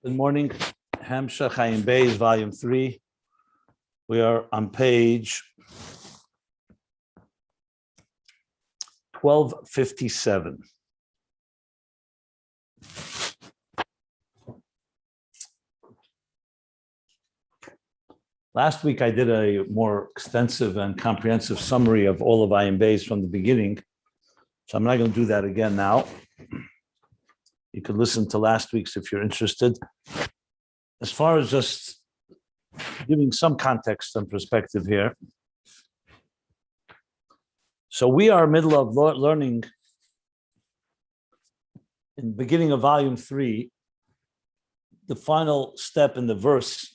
Good morning. Ayin Beis, volume 3. We are on page 1257. Last week I did a more extensive and comprehensive summary of all of Ayin Beis from the beginning, so I'm not going to do that again now. You could listen to last week's if you're interested. As far as just giving some context and perspective here. So we are middle of learning in the beginning of volume 3, the final step in the verse,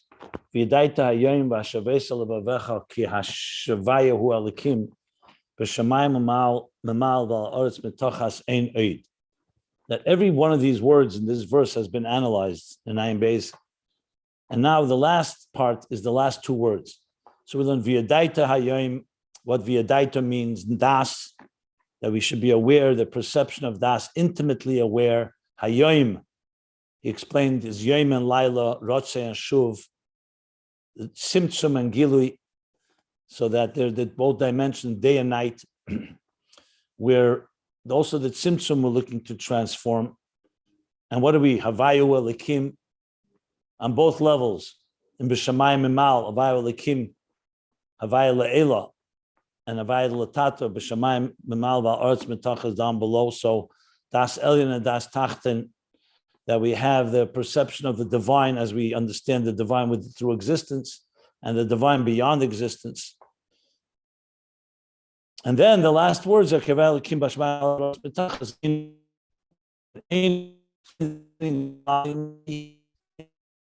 that every one of these words in this verse has been analyzed in Ayin Beis. And now the last part is the last two words. So we learn v'yadaita hayoim, what v'yadaita means, das, that we should be aware, the perception of das, intimately aware. Hayoim, he explained, is yoim and laila, rotze and shuv, simtsum and gilui, so that they're both dimensions, day and night, where also the simtsum we're looking to transform. And what are we? Havaya elikim, on both levels, in b'shamayim mimal, Havaya elikim, Havaya le'ela, and Havaya le'tata, b'shamayim mimal v'aretz mitachas down below. So das elyon and das tachten, that we have the perception of the divine as we understand the divine through existence, and the divine beyond existence. And then the last words are Havaya elikim b'shamayim mitachas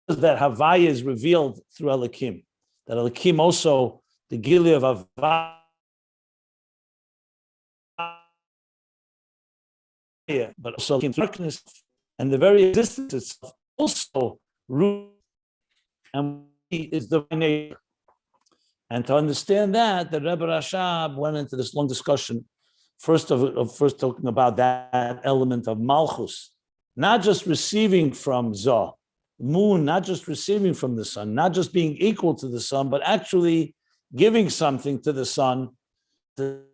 that Havaya is revealed through Elikim, that Elikim also, the Gili of Havaya, but also darkness and the very existence itself also root and is the nature. And to understand that, the Rebbe Rashab went into this long discussion, first talking about that element of Malchus, not just receiving from Zah, moon, not just receiving from the sun, not just being equal to the sun, but actually giving something to the sun. With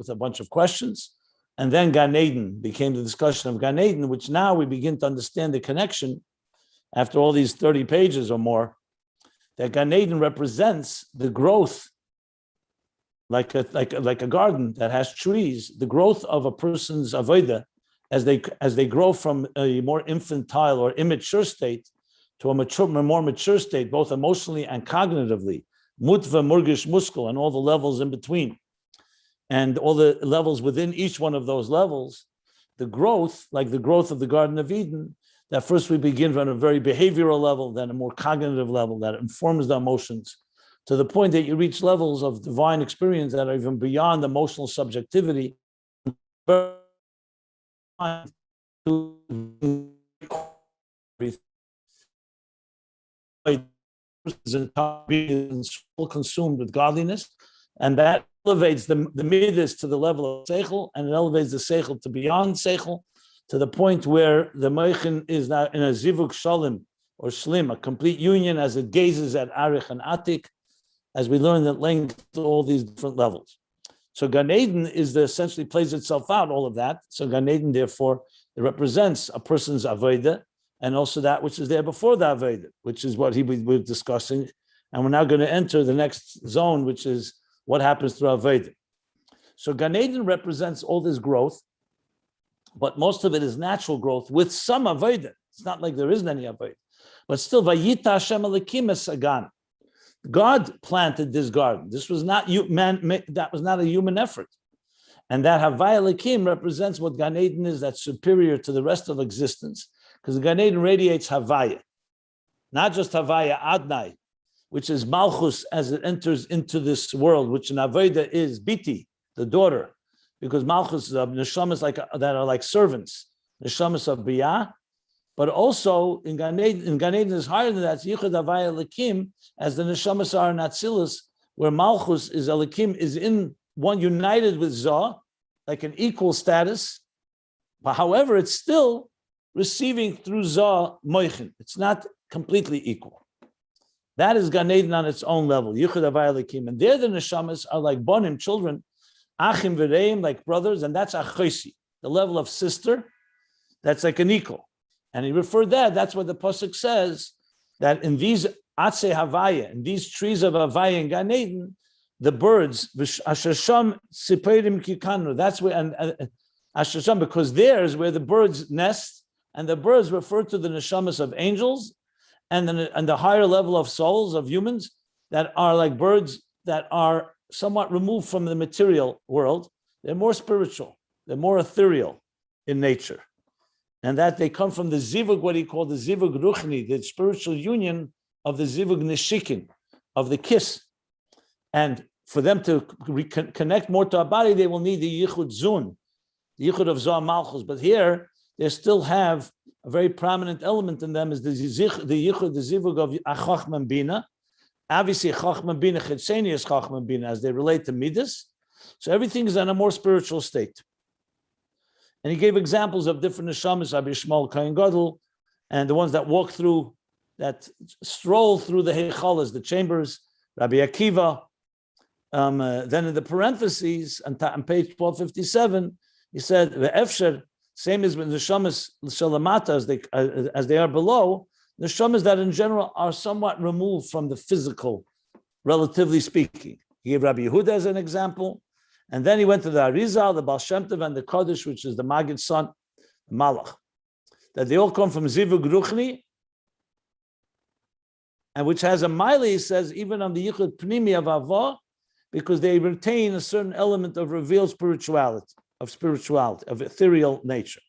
a bunch of questions. And then Gan Eden became the discussion of Gan Eden, which now we begin to understand the connection after all these 30 pages or more, that Gan Eden represents the growth, like a garden that has trees, the growth of a person's avodah as they grow from a more infantile or immature state to a more mature state, both emotionally and cognitively, mutva, murgish, muskel, and all the levels in between, and all the levels within each one of those levels, the growth, like the growth of the Garden of Eden, that first we begin on a very behavioral level, then a more cognitive level that informs the emotions, to the point that you reach levels of divine experience that are even beyond emotional subjectivity. Consumed with godliness, and that elevates the midas to the level of seichel, and it elevates the seichel to beyond seichel, to the point where the meichin is now in a zivuk shalim or shlim, a complete union as it gazes at arich and atik, as we learn at length all these different levels. So Gan Eden essentially plays itself out, all of that. So Gan Eden, therefore, it represents a person's avodah, and also that which is there before the avodah, which is what we're discussing. And we're now going to enter the next zone, which is what happens through avodah. So Gan Eden represents all this growth, but most of it is natural growth with some avodah. It's not like there isn't any avodah, but still, Vayita Hashem Elokim es hagan. God planted this garden. This was not that was not a human effort. And that Havaya Elikim represents what Gan Eden is, that's superior to the rest of existence, because the Gan Eden radiates Havaya, not just Havaya Adnai, which is Malchus as it enters into this world, which in Avodah is Biti, the daughter, because Malchus is neshamas that are like servants, neshamas of Biyah. But also in Gan Eden is higher than that. Yichud Havaya Elikim, as the neshamas are in Atzilus, where Malchus is Elikim is in one united with Zah, like an equal status. But however, it's still receiving through Zah moichin. It's not completely equal. That is Gan Eden on its own level. Yichud Havaya Elokim. And there the neshamas are like bonim, children, achim v'reim, like brothers, and that's achosi, the level of sister. That's like an equal. And he referred that's what the pasuk says, that in these atzei Havaya, in these trees of Havaya in Gan Eden, the birds, ashasham siperim kikanu, that's where, and ashasham, because there's where the birds nest, and the birds refer to the neshamas of angels, and the higher level of souls of humans that are like birds that are somewhat removed from the material world. They're more spiritual, they're more ethereal in nature. And that they come from the zivug, what he called the zivug ruchni, the spiritual union of the zivug nishikin, of the kiss. And for them to connect more to our body, they will need the yichud zun, the yichud of Zohar Malchus. But here, they still have a very prominent element in them is the yichud, the zivug of Chochma Bina. Obviously, Chochma Bina, Chitzeni is Chochma Bina, as they relate to Midas. So everything is in a more spiritual state. And he gave examples of different neshamas, Rabbi Shmuel Kohen Gadol, and the ones that walk through, that stroll through the heichalas, the chambers, Rabbi Akiva. Then in the parentheses, on page 1257, he said, "Ve'efsher," same as with the neshamas shalamata, as they are below, the neshamas that in general are somewhat removed from the physical, relatively speaking. He gave Rabbi Yehuda as an example. And then he went to the Arizal, the Baal Shem Tov, and the Kodesh, which is the Maggid's son, the Malach. That they all come from Zivug Ruchni, and which has a Maile, he says, even on the Yichud Pnimi of Avah, because they retain a certain element of revealed spirituality, of ethereal nature.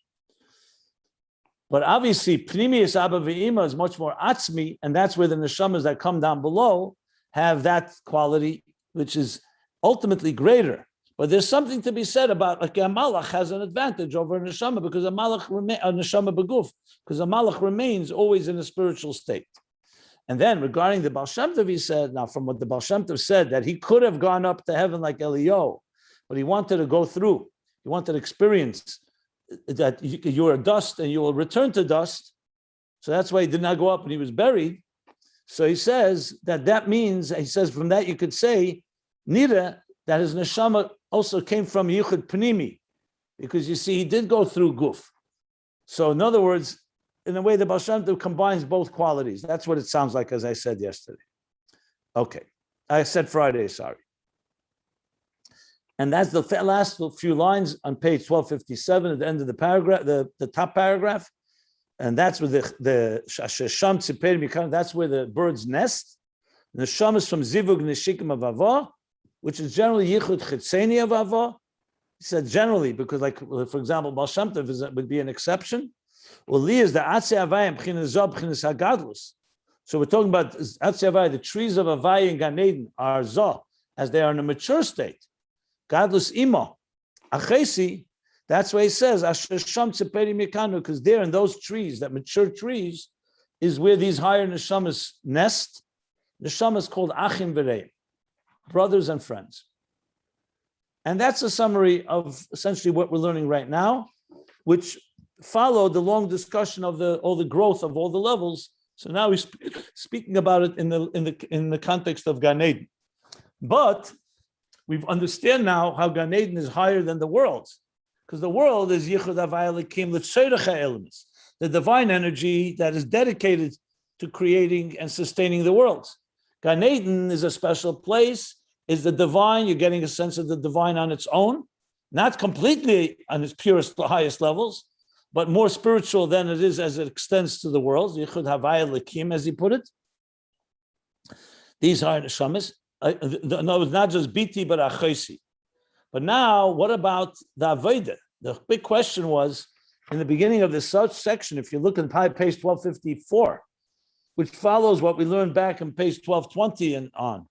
But obviously, Pnimius Abba Ve'ima is much more atzmi, and that's where the neshamas that come down below have that quality, which is ultimately greater. But there's something to be said about, like a malach has an advantage over a neshama, because a neshama beguf, because a malach remains always in a spiritual state. And then regarding the Baal Shem Tov, he said, now from what the Baal Shem Tov said, that he could have gone up to heaven like Eliyahu, but he wanted to go through. He wanted to experience that you are dust and you will return to dust. So that's why he did not go up and he was buried. So he says that means, he says from that you could say, Nira, that his neshama also came from Yichud Pnimi, because you see, he did go through Guf. So in other words, in a way, the Baal Shem Tov combines both qualities. That's what it sounds like, as I said yesterday. Okay, I said Friday, sorry. And that's the last few lines on page 1257 at the end of the paragraph, the top paragraph. And that's where the Sham Tziper Mikam, that's where the birds nest. And the Sham is from Zivug Nishikim of Avah, which is generally Yichud Chitzeni of Avah. He said generally, because like, for example, Baal Shem Tov would be an exception. Well, Li is the Atzei Havaya B'chinas Zah B'chinas Hagadlus. So we're talking about Atzei Havaya, the trees of Havaya in Gan Eden are Zah, as they are in a mature state. Gadlus Ima. Achesi, that's why he says, Asher Sham Tzeperi Mikanu, because there in those trees, that mature trees, is where these higher neshamas nest. Neshamas called Achim V'reim, brothers and friends. And that's a summary of essentially what we're learning right now, which followed the long discussion of all the growth of all the levels. So now we're speaking about it in the context of Gan Eden. But we understand now how Gan Eden is higher than the world, because the world is Yichud Havaya Elokim L'Tzorecha Elements, the divine energy that is dedicated to creating and sustaining the world. Gan Eden is a special place, is the divine. You're getting a sense of the divine on its own, not completely on its purest, highest levels, but more spiritual than it is as it extends to the world. Yichud Havaya Elokim, as he put it. These are neshamas. No, it's not just biti, but achesi. But now, what about the avodah? The big question was, in the beginning of this section, if you look at page 1254, which follows what we learned back in page 1220 and on.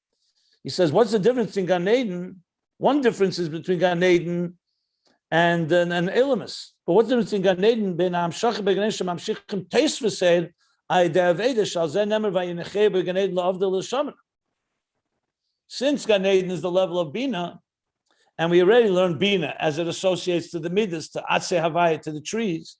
He says, what's the difference in Gan Eden? One difference is between Gan Eden and Elamus. But what's the difference in Gan Eden? Ben Amshach beGan Eden Mamshichim Teisva said, I de'aveda shal zeh nemer vayinechei beGan Eden la'avdel l'shaman. Since Gan Eden is the level of Bina, And we already learned Bina as it associates to the midas, to Atzeh Havaya, to the trees.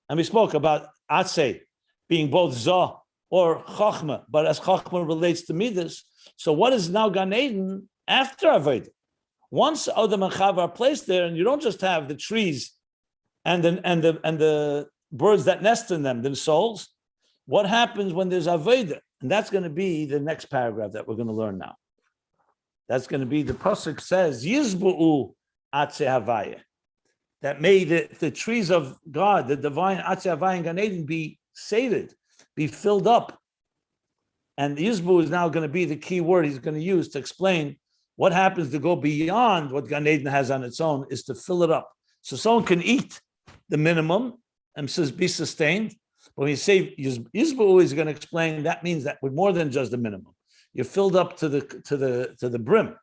And we spoke about Atzeh being both Zah or Chochma, but as Chochma relates to midas. So what is now Gan Eden after Avodah? Once Adam and Chava are placed there, and you don't just have the trees and the birds that nest in them, the souls. What happens when there's Avodah? And that's going to be the next paragraph that we're going to learn now. That's going to be, the pasuk says, Yizbu'u Atzeh Havaya, that made the trees of God, the divine Atzeh Havaya and Gan Eden, be sated, be filled up. And Yizbu is now going to be the key word he's going to use to explain what happens to go beyond what Gan Eden has on its own, is to fill it up. So someone can eat the minimum and be sustained. But when you say Yizbu is going to explain, that means that with more than just the minimum. You're filled up to the brim.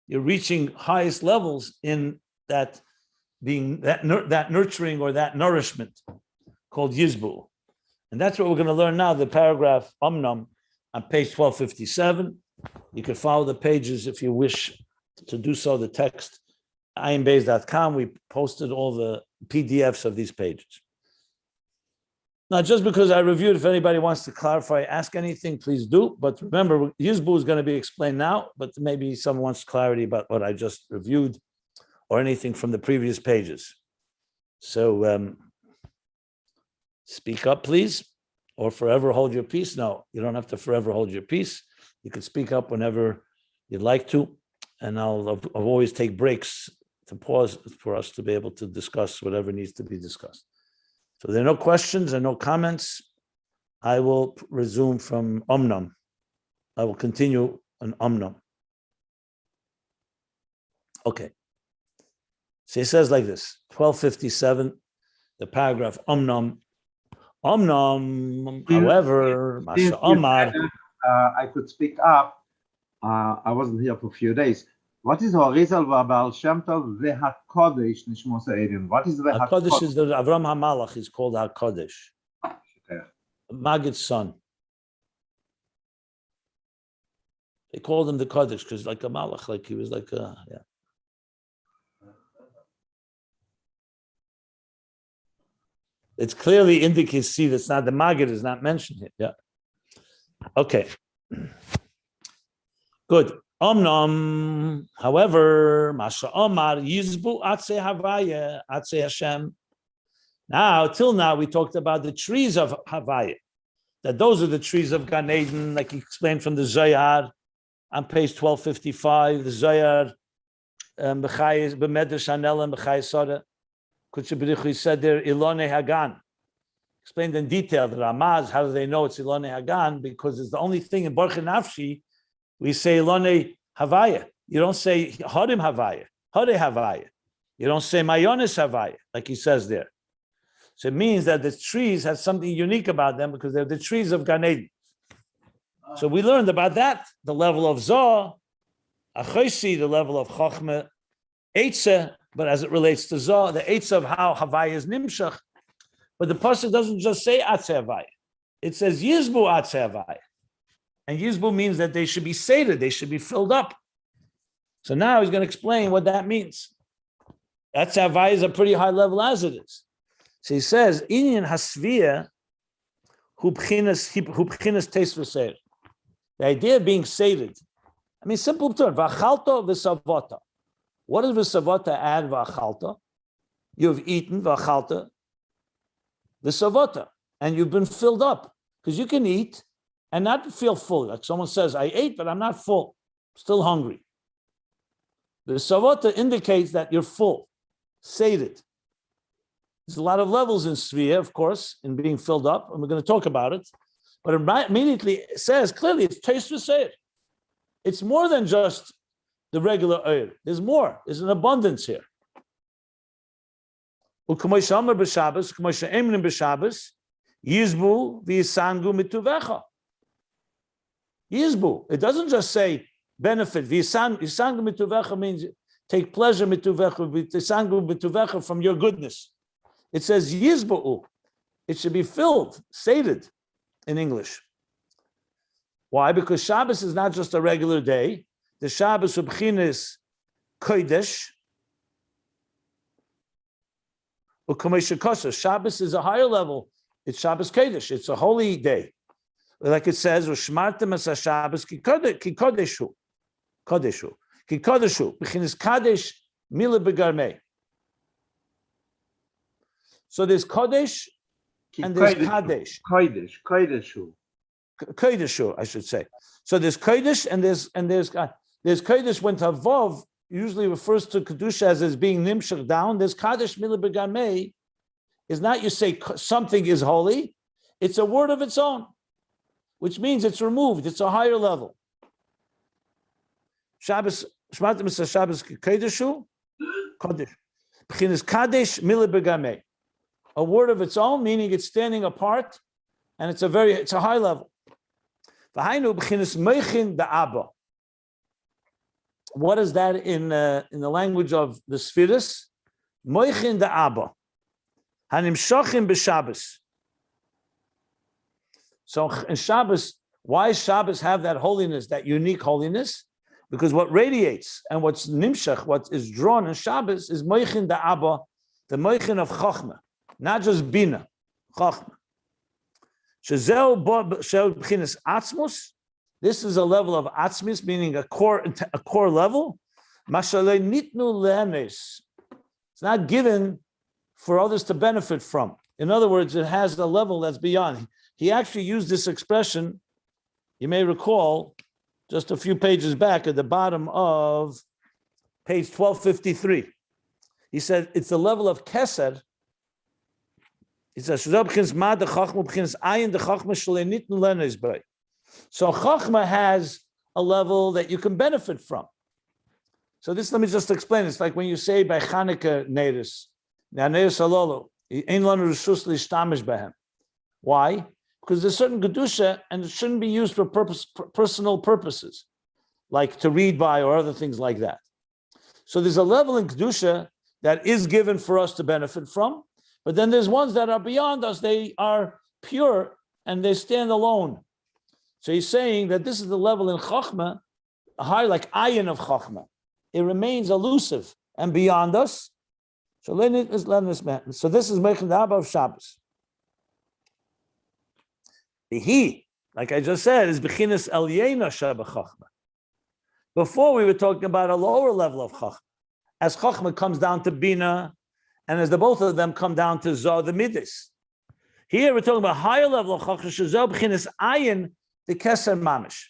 You're reaching highest levels in that being that nurturing or that nourishment called Yizbu. And that's what we're going to learn now, the paragraph Omnam on page 1257. You can follow the pages if you wish to do so, the text, ayinbeis.com. We posted all the PDFs of these pages. Now, just because I reviewed, if anybody wants to clarify, ask anything, please do. But remember, Yizbu is going to be explained now, but maybe someone wants clarity about what I just reviewed or anything from the previous pages. So speak up, please, or forever hold your peace. No, you don't have to forever hold your peace. You can speak up whenever you'd like to, and I'll always take breaks to pause for us to be able to discuss whatever needs to be discussed. So there are no questions and no comments. I will resume from Omnam. I will continue on Omnam. Okay. So he says like this, 1257, the paragraph Omnam. Omnam, however, Masha Omar. I could speak up. I wasn't here for a few days. What is Horizal Babal Shem Tov VeHaKodesh Nishmos Eidin? What is VeHaKodesh? HaKodesh is the Avram HaMalach is called HaKodesh. Okay. Magid's son. They called him the Kodesh because like a Malach, like he was like a, yeah. It's clearly indicates, see, that's not, the Magid is not mentioned here. Yeah. Okay. Good. Omnam, however, Masha Omar, Yizbu Atzeh Havaya, Atzeh Hashem. Now, till now, we talked about the trees of Havaya, that those are the trees of Gan Eden, like he explained from the Zohar on page 1255, the Zohar, B'chayis, B'medrash Hanelim, B'chayis Soda, Kutche B'richu said there, Ilone Hagan. Explained in detail, the Ramaz, how do they know it's Ilone Hagan? Because it's the only thing in Baruch Nafshi, we say Ilone Havaya. You don't say Harim Havaya, Hare Havaya. You don't say Mayonis Havaya, like he says there. So it means that the trees have something unique about them because they're the trees of Gan Eden. So we learned about that, the level of Zoh, Achosi, the level of Chochma, Eitzah, but as it relates to Zoh, the Eitzah of how Havaya is Nimshach. But the pasuk doesn't just say Atzeh Havaya. It says Yizbu Atzeh Havaya. And Yizbu means that they should be sated, they should be filled up. So now he's going to explain what that means. Atzeh Havaya is a pretty high level as it is. So he says, Inyan Hasviya, hu b'chinas teis v'seir. The idea of being sated. I mean, simple term, v'achalta v'savota. What does v'savota add v'achalta? You've eaten v'achalta v'savota, and you've been filled up. Because you can eat and not feel full. Like someone says, I ate, but I'm not full. Still hungry. The savota indicates that you're full, sated. There's a lot of levels in Sviyah, of course, in being filled up, and we're going to talk about it. But it immediately says, clearly, it's taste for seir. It's more than just the regular oil. There's more. There's an abundance here. Yizbu v'yisangu mituvecha. Yizbu. It doesn't just say benefit. Yisangu mituvecha means take pleasure mituvecha. Yisangu mituvecha from your goodness. It says yizbu. It should be filled, sated in English. Why? Because Shabbos is not just a regular day. The Shabbos of B'chinas Kodesh, Shabbos is a higher level. It's Shabbos Kodesh. It's a holy day. Like it says, "Ushmartem es Shabbos ki kodeshu, kodeshu, ki kodeshu, b'chinas kadesh mila begarmei." So there's Kodesh and there's Kadesh. Kodeshu, I should say. So there's Kodesh and there's Kodesh when Tavov usually refers to Kedusha as being nimshach down. There's Kadesh mila begarmei. Is not you say something is holy, it's a word of its own, which means it's removed, it's a higher level. Shabbos, Shmatim is Shabbos Kodeshu, Kodesh. B'chinas Kadesh mila begameh. A word of its own, meaning it's standing apart, and it's a high level. V'hainu b'chinas meichin da'aba. What is that in the language of the Sfiris? Meichin da'aba. Hanimshachim b'Shabbos. So in Shabbos, why does Shabbos have that holiness, that unique holiness? Because what radiates and what's nimshach, what is drawn in Shabbos is moichin da'aba, the moichin of Chochma, not just Bina, Chochma. Shezeu b'chinas atzmus. This is a level of atzmis, meaning a core level. Mashalei nitnu le'emes. It's not given for others to benefit from. In other words, it has a level that's beyond. He actually used this expression, you may recall, just a few pages back at the bottom of page 1253. He said it's the level of Kesed. He says, so Chochma has a level that you can benefit from. So this, let me just explain. It's like when you say by Chanukah Neris, why? Because there's certain Kedusha and it shouldn't be used for personal purposes, like to read by or other things like that. So there's a level in Kedusha that is given for us to benefit from, but then there's ones that are beyond us. They are pure and they stand alone. So he's saying that this is the level in Chochma, high like Ayin of Chochma. It remains elusive and beyond us. So this is Meichen Da'aba of Shabbos. He, like I just said, is Bechinas Elyena Sheba Chochma. Before we were talking about a lower level of Chochma. As Chochma comes down to Bina, and as the both of them come down to Zoh, the Midas. Here we're talking about a higher level of Chochma, Shezeh Bechinas Ayin, the Keser Mamish.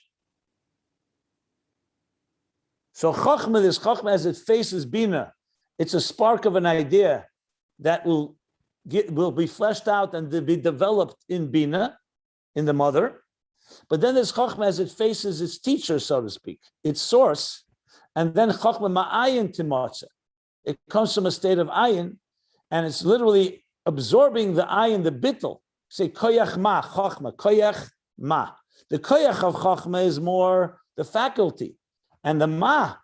So Chochma, this Chochma as it faces Bina, it's a spark of an idea that will be fleshed out and be developed in Bina, in the mother. But then there's Chochma as it faces its teacher, so to speak, its source. And then Chochma Ma'ayin Timotza. It comes from a state of Ayin, and it's literally absorbing the Ayin, the bittel. Say Koyach Ma, Chochma, Koyach Ma. The Koyach of Chochma is more the faculty. And the Ma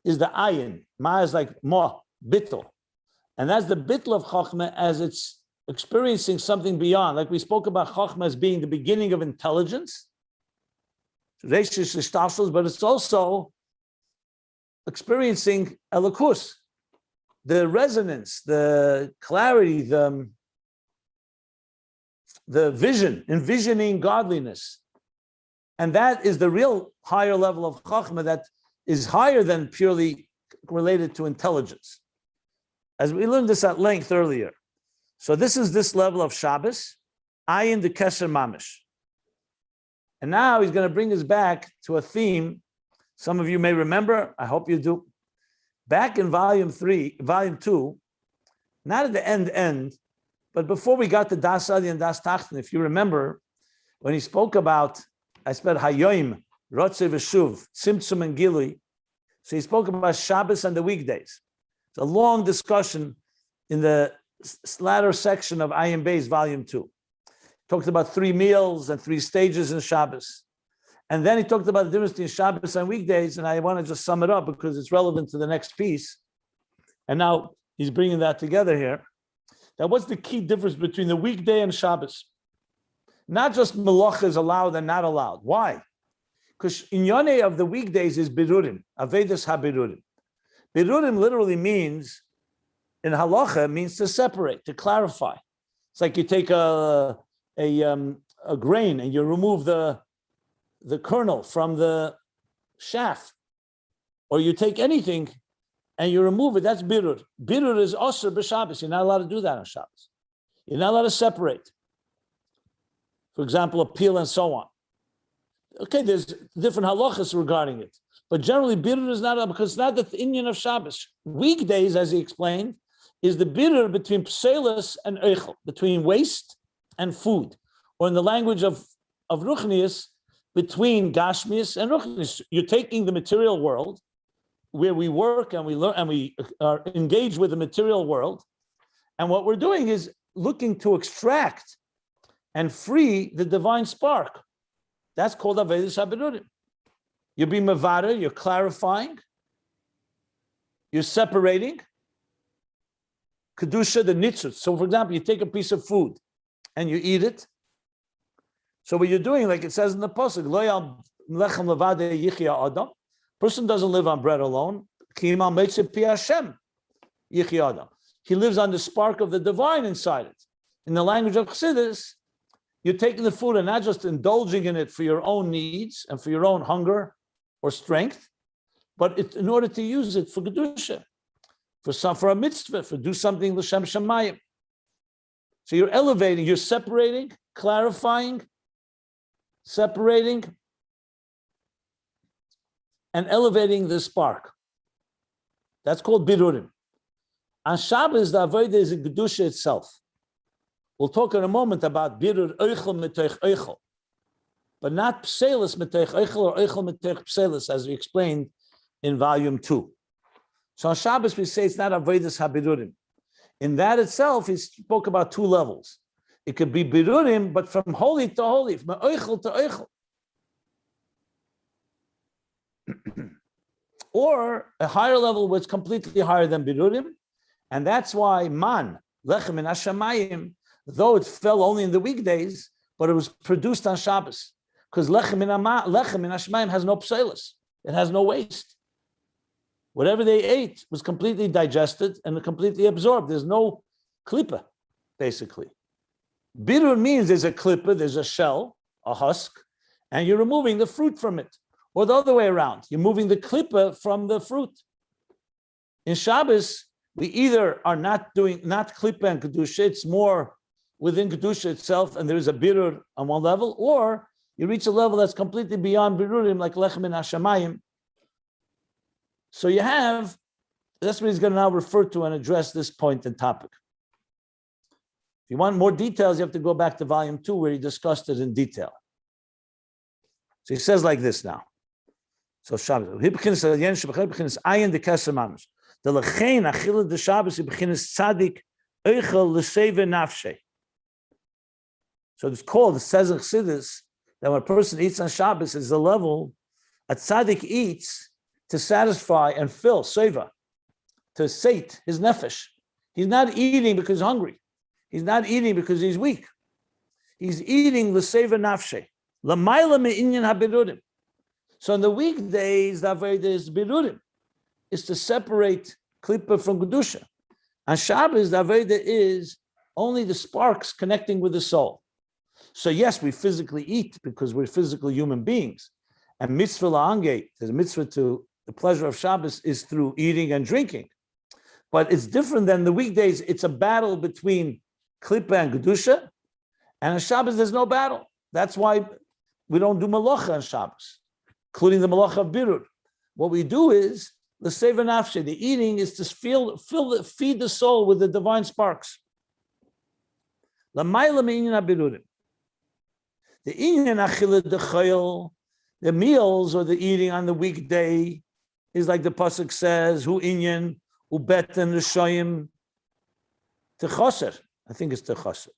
is the Ayin. Ma is like Ma, bittel. And that's the bittel of Chochma as it's experiencing something beyond. Like we spoke about Chochma as being the beginning of intelligence. But it's also experiencing Elokus, the resonance, the clarity, the vision, envisioning godliness. And that is the real higher level of Chochma that is higher than purely related to intelligence. As we learned this at length earlier. So this is this level of Shabbos, Ayin the Keser Mamish. And now he's going to bring us back to a theme some of you may remember, I hope you do. Back in volume 2, not at the end, but before we got to Das Adi and Das Tachten, if you remember, when he spoke about, I spelled Hayoim, Rotze Veshuv, Tzimtzum and Gilui. So he spoke about Shabbos and the weekdays. It's a long discussion in the latter section of Ayin Beis, volume 2. Talked about 3 meals and 3 stages in Shabbos. And then he talked about the difference between Shabbos and weekdays, and I want to just sum it up because it's relevant to the next piece. And now he's bringing that together here. Now, what's the key difference between the weekday and Shabbos? Not just melacha is allowed and not allowed. Why? Because inyane of the weekdays is birurim, avedas ha-birurim. Birurim literally means in halacha means to separate, to clarify. It's like you take a grain and you remove the kernel from the shaft, or you take anything and you remove it. That's birur. Birur is osir b'Shabbos. You're not allowed to do that on Shabbos. You're not allowed to separate. For example, a peel and so on. Okay, there's different halachas regarding it, but generally birur is not, because it's not the inyan of Shabbos. Weekdays, as he explained, is the birur between pselis and eichel, between waste and food, or in the language of ruchnius, between gashmius and ruchnius. You're taking the material world, where we work and we learn and we are engaged with the material world, and what we're doing is looking to extract and free the divine spark. That's called Avedis HaBirurim. You're being mavada, you're clarifying, you're separating kedusha, the nitzut. So, for example, you take a piece of food and you eat it. So what you're doing, like it says in the pasuk, lo yal lechem levade yichya adam. Person doesn't live on bread alone. Ki imal meitzeh pi Hashem yichya adam. He lives on the spark of the divine inside it. In the language of Chassidus, you're taking the food and not just indulging in it for your own needs and for your own hunger or strength, but in order to use it for kedusha, for a mitzvah, for do something l'shem shamayim. So you're elevating, you're separating, clarifying, separating, and elevating the spark. That's called birurim. On Shabbos, the avodah is in kedusha itself. We'll talk in a moment about birur eichel metoich eichel, but not pselis metoich eichel or eichel metoich pselis, as we explained in volume 2. So on Shabbos, we say it's not avodas habirurim. In that itself, he spoke about 2 levels. It could be birurim, but from holy to holy, from eichel to eichel. Or a higher level which is completely higher than birurim, and that's why man, lechem in hashamayim, though it fell only in the weekdays, but it was produced on Shabbos, because lechem in hashamayim has no pselis, it has no waste. Whatever they ate was completely digested and completely absorbed. There's no klippa, basically. Birur means there's a klippa, there's a shell, a husk, and you're removing the fruit from it. Or the other way around, you're moving the klippa from the fruit. In Shabbos, we either are not klippa and kedusha, it's more within kedusha itself, and there is a birur on one level, or you reach a level that's completely beyond birurim, like lechem in hashamayim. So you have, that's what he's going to now refer to and address this point and topic. If you want more details, you have to go back to volume 2 where he discussed it in detail. So he says like this now. So Shabbos, Ayin the Kesemamish. The lechein achila de Shabbos beginnes tzadik eichel l'seva nafshe. So it's called, it says in Chassidus, that when a person eats on Shabbos is the level a tzaddik eats to satisfy and fill, seva, to sate his nefesh. He's not eating because he's hungry. He's not eating because he's weak. He's eating l'seva nafshe. L'mayla me'inyan habirurim. So in the weekdays, the avodah is birurim, is to separate klippa from kedusha. On Shabbos, the avodah is only the sparks connecting with the soul. So yes, we physically eat because we're physical human beings. And mitzvah la'ange, there's a mitzvah to the pleasure of Shabbos is through eating and drinking. But it's different than the weekdays. It's a battle between klippa and kedusha. And on Shabbos, there's no battle. That's why we don't do malacha on Shabbos, including the malacha of birur. What we do is the seva nafshe. The eating is to feed the soul with the divine sparks. The inyan achila dechayil, the meals or the eating on the weekday is like the pasuk says, hu inyan ubeten l'shoyim techoser. I think it's techoser.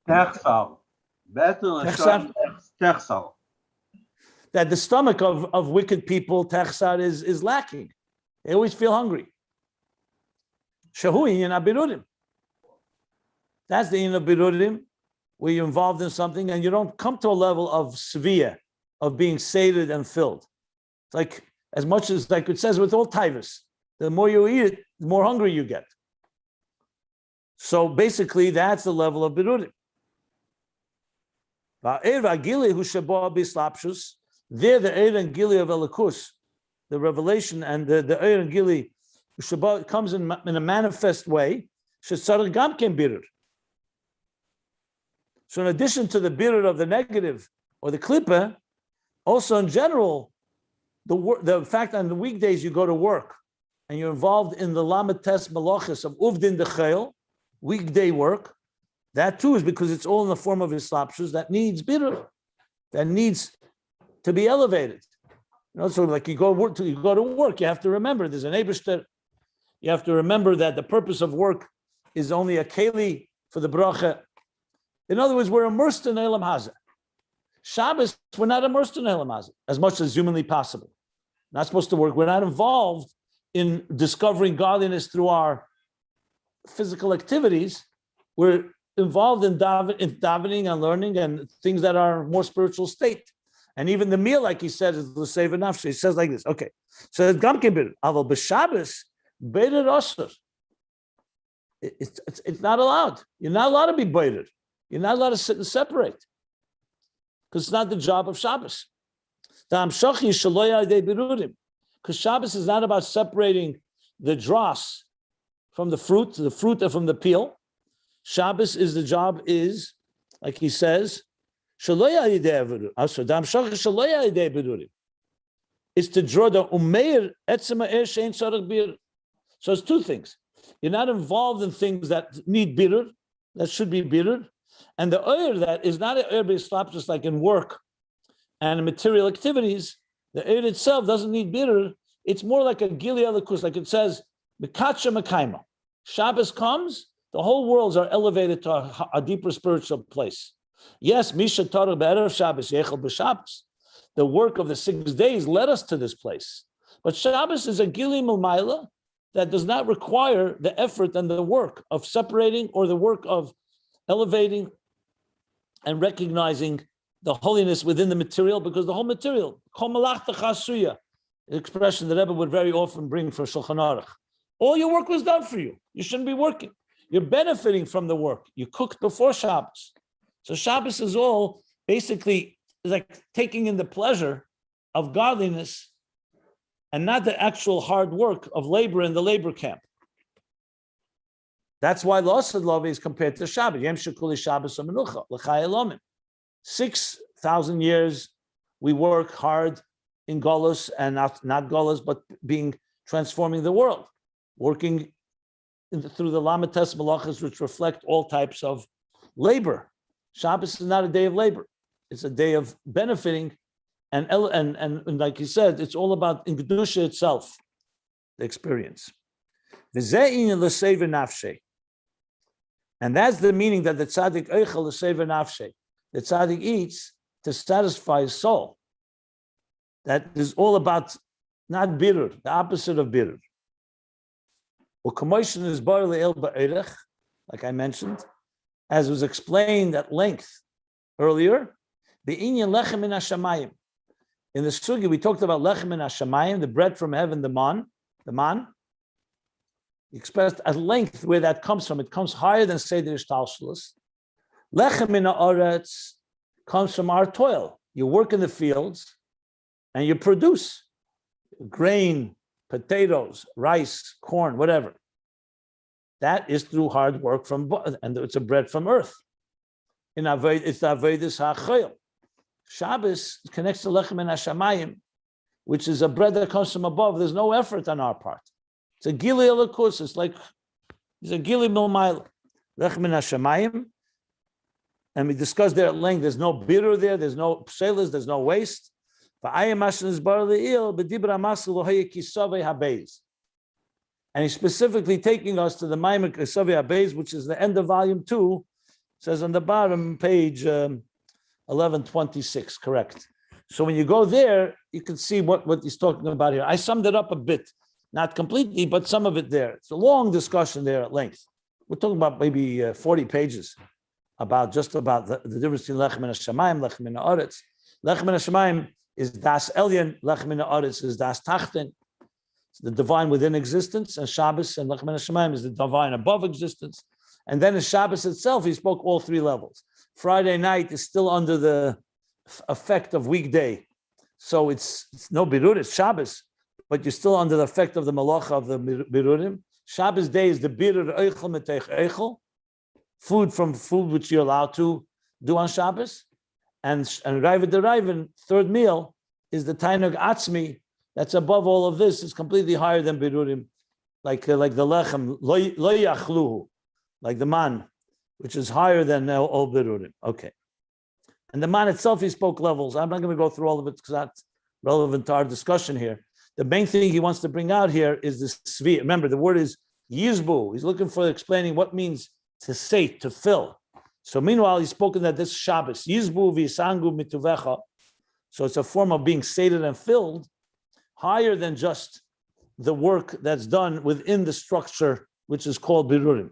Techsal. Techsal. That the stomach of wicked people, techsar, is lacking. They always feel hungry. Shahu inyan abirurim. That's the inyan abirurim, where you're involved in something and you don't come to a level of severe, of being sated and filled. It's like, as much as like it says with all tivus, the more you eat it, the more hungry you get. So basically, that's the level of birurim. There, the Eir and Gili of Elikus, the revelation, and the Eir and Gili comes in a manifest way. So in addition to the birur of the negative or the klipa, also in general, the fact on the weekdays you go to work and you're involved in the lamates malachis of uvdin dechel, weekday work, that too is because it's all in the form of islapshus that needs birur, that needs to be elevated. So like you go to work, you have to remember there's an Eibishter. You have to remember that the purpose of work is only a keli for the bracha. In other words, we're immersed in Elam Hazeh. Shabbos, we're not immersed in Elam Hazeh as much as humanly possible. Not supposed to work. We're not involved in discovering godliness through our physical activities. We're involved in davening and learning and things that are more spiritual state. And even the meal, like he said, is l'seva nafshe. He says like this. Okay, so it's gamkin bir. Aval b'Shabbos beider osur. It's not allowed. You're not allowed to be beider. You're not allowed to sit and separate because it's not the job of Shabbos. Because Shabbos is not about separating the dross from the fruit from the peel. Shabbos is the job is, like he says, is to draw the umeir etzema shein tzarich bir. So it's two things. You're not involved in things that need birur, that should be birur, and the oir that is not an oir based just like in work and in material activities. The oir itself doesn't need birur. It's more like a gili elikus, like it says, mekacha mekaima. Shabbos comes, the whole worlds are elevated to a deeper spiritual place. Yes, Misha Torah be'erev Shabbos, Yechel b'Shabbos. The work of the 6 days led us to this place. But Shabbos is a gili milmaila that does not require the effort and the work of separating or the work of elevating and recognizing the holiness within the material, because the whole material, kol malachta chasuya, the expression that Rabbi would very often bring for Shulchan Aruch. All your work was done for you. You shouldn't be working. You're benefiting from the work. You cooked before Shabbos. So Shabbos is all basically like taking in the pleasure of godliness and not the actual hard work of labor in the labor camp. That's why L'Osad Love is compared to Shabbos. Yem Shekuli Shabbos Amenucha, L'chai Elomin. 6,000 years we work hard in Golus, and not Golus, but transforming the world, working through the Lamates Malachas, which reflect all types of labor. Shabbos is not a day of labor; it's a day of benefiting, and like you said, it's all about in Kedusha itself, the experience. And that's the meaning that the tzaddik eichel l'sever nafshe. The tzaddik eats to satisfy his soul. That is all about not birur, the opposite of birur. Is like I mentioned, as was explained at length earlier, the inyan lechem min hashamayim. In the sugi, we talked about lechem min hashamayim, the bread from heaven, the man. Expressed at length where that comes from. It comes higher than Seder Ishtalshalos. Lechem min haaretz comes from our toil. You work in the fields and you produce grain, potatoes, rice, corn, whatever. That is through hard work and it's a bread from earth. It's the Avedis HaChoil. Shabbos connects to Lechem min Hashamayim, which is a bread that comes from above. There's no effort on our part. It's a gili elikus. It's a gili milmayla. Lechem min Hashamayim. And we discussed there at length. There's no birur there. There's no pselas. There's no waste. And he's specifically taking us to the Maimer Kesavei HaBeis, which is the end of volume 2. It says on the bottom, page 1126, correct. So when you go there, you can see what he's talking about here. I summed it up a bit, not completely, but some of it there. It's a long discussion there at length. We're talking about maybe 40 pages about the difference between Lechem min Hashamayim, Lechem min Haaretz. Lechem min Hashamayim is Das Elyon, Lechem min Haaretz is Das Tachten. the divine within existence, and Shabbos and Lachman Hashemayim is the divine above existence. And then in Shabbos itself, he spoke all three levels. Friday night is still under the effect of weekday. So it's no birur, it's Shabbos, but you're still under the effect of the malacha of the birurim. Shabbos day is the birur eichel metech eichel, food from food which you're allowed to do on Shabbos. And Raiva de Raivan, third meal, is the Tainug Atzmi, that's above all of this, is completely higher than birurim, like the lechem, lo yachluhu, like the man, which is higher than all birurim. Okay. And the man itself, he spoke levels. I'm not going to go through all of it because that's relevant to our discussion here. The main thing he wants to bring out here is this svi. Remember, the word is yizbu. He's looking for explaining what means to sate, to fill. So meanwhile, he's spoken that this Shabbos, yizbu v'yisangu mituvecha. So it's a form of being sated and filled, higher than just the work that's done within the structure, which is called birurim.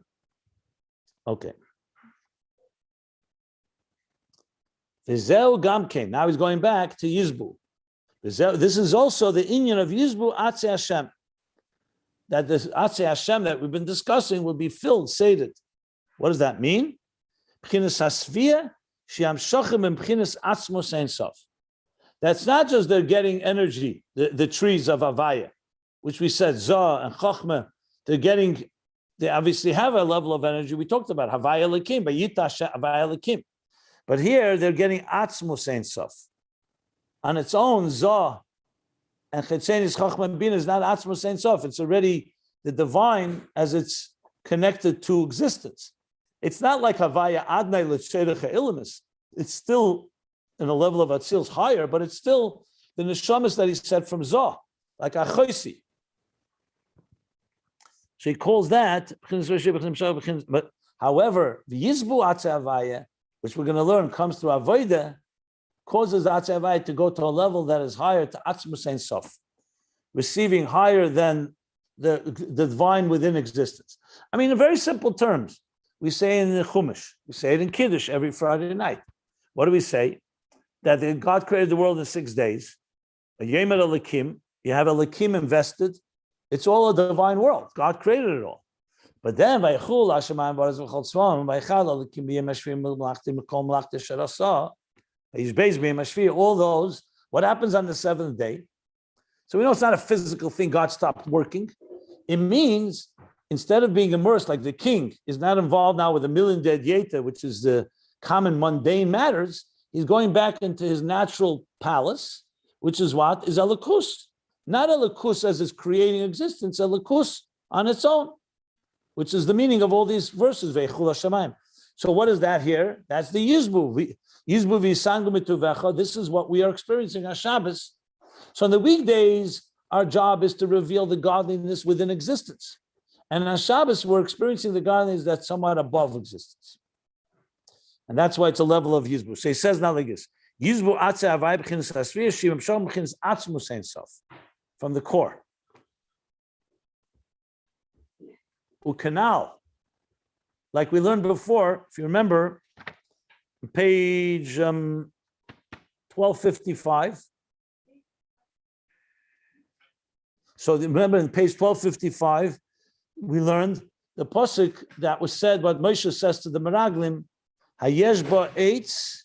Okay. Now he's going back to Yizbu. This is also the inyan of Yizbu Atzei Hashem. That this Atzei Hashem that we've been discussing will be filled, sated. What does that mean? That's not just they're getting energy, the trees of Havaya, which we said, Zah and Chochma, they obviously have a level of energy. We talked about Havaya Lekim, but Yita Havaya Lekim. But here they're getting Atzmus Ein Sof. On its own, Zah and Chetzenis Chochma Bina is not Atzmus Ein Sof. It's already the divine as it's connected to existence. It's not like Havaya Adnai L'Tzerecha Ilimus. It's still in a level of Atzil's higher, but it's still the Neshamas that he said from Zah, like Achoisi. So he calls that, but however, the Yizbu Atzei Havaya, which we're going to learn comes through Avodah, causes Atzei Havaya to go to a level that is higher to Atzmus Ein Sof, receiving higher than the divine within existence. I mean, in very simple terms, we say in the Chumash, we say it in Kiddush every Friday night. What do we say? That God created the world in 6 days. A Yemer Elikim, you have a Elikim invested. It's all a divine world. God created it all. But then, all those, what happens on the seventh day? So we know it's not a physical thing, God stopped working. It means, instead of being immersed, like the king is not involved now with a million dead yeta, which is the common mundane matters, he's going back into his natural palace, which is what? Is Elikus. Not Elikus as it's creating existence, Elikus on its own, which is the meaning of all these verses. So what is that here? That's the Yizbu. Yizbu v'yisangu mituvecha. This is what we are experiencing on Shabbos. So on the weekdays, our job is to reveal the godliness within existence. And on Shabbos, we're experiencing the godliness that's somewhat above existence. And that's why it's a level of Yizbu. So he says now like this. Yizbu atzei havai b'chinas asriya shivim shalom b'chinas atzmus ein sof. From the core. Ukanal. Like we learned before, if you remember, page 1255. So remember in page 1255, we learned the pasuk that was said, what Moshe says to the Meraglim, Hayesh ba eitz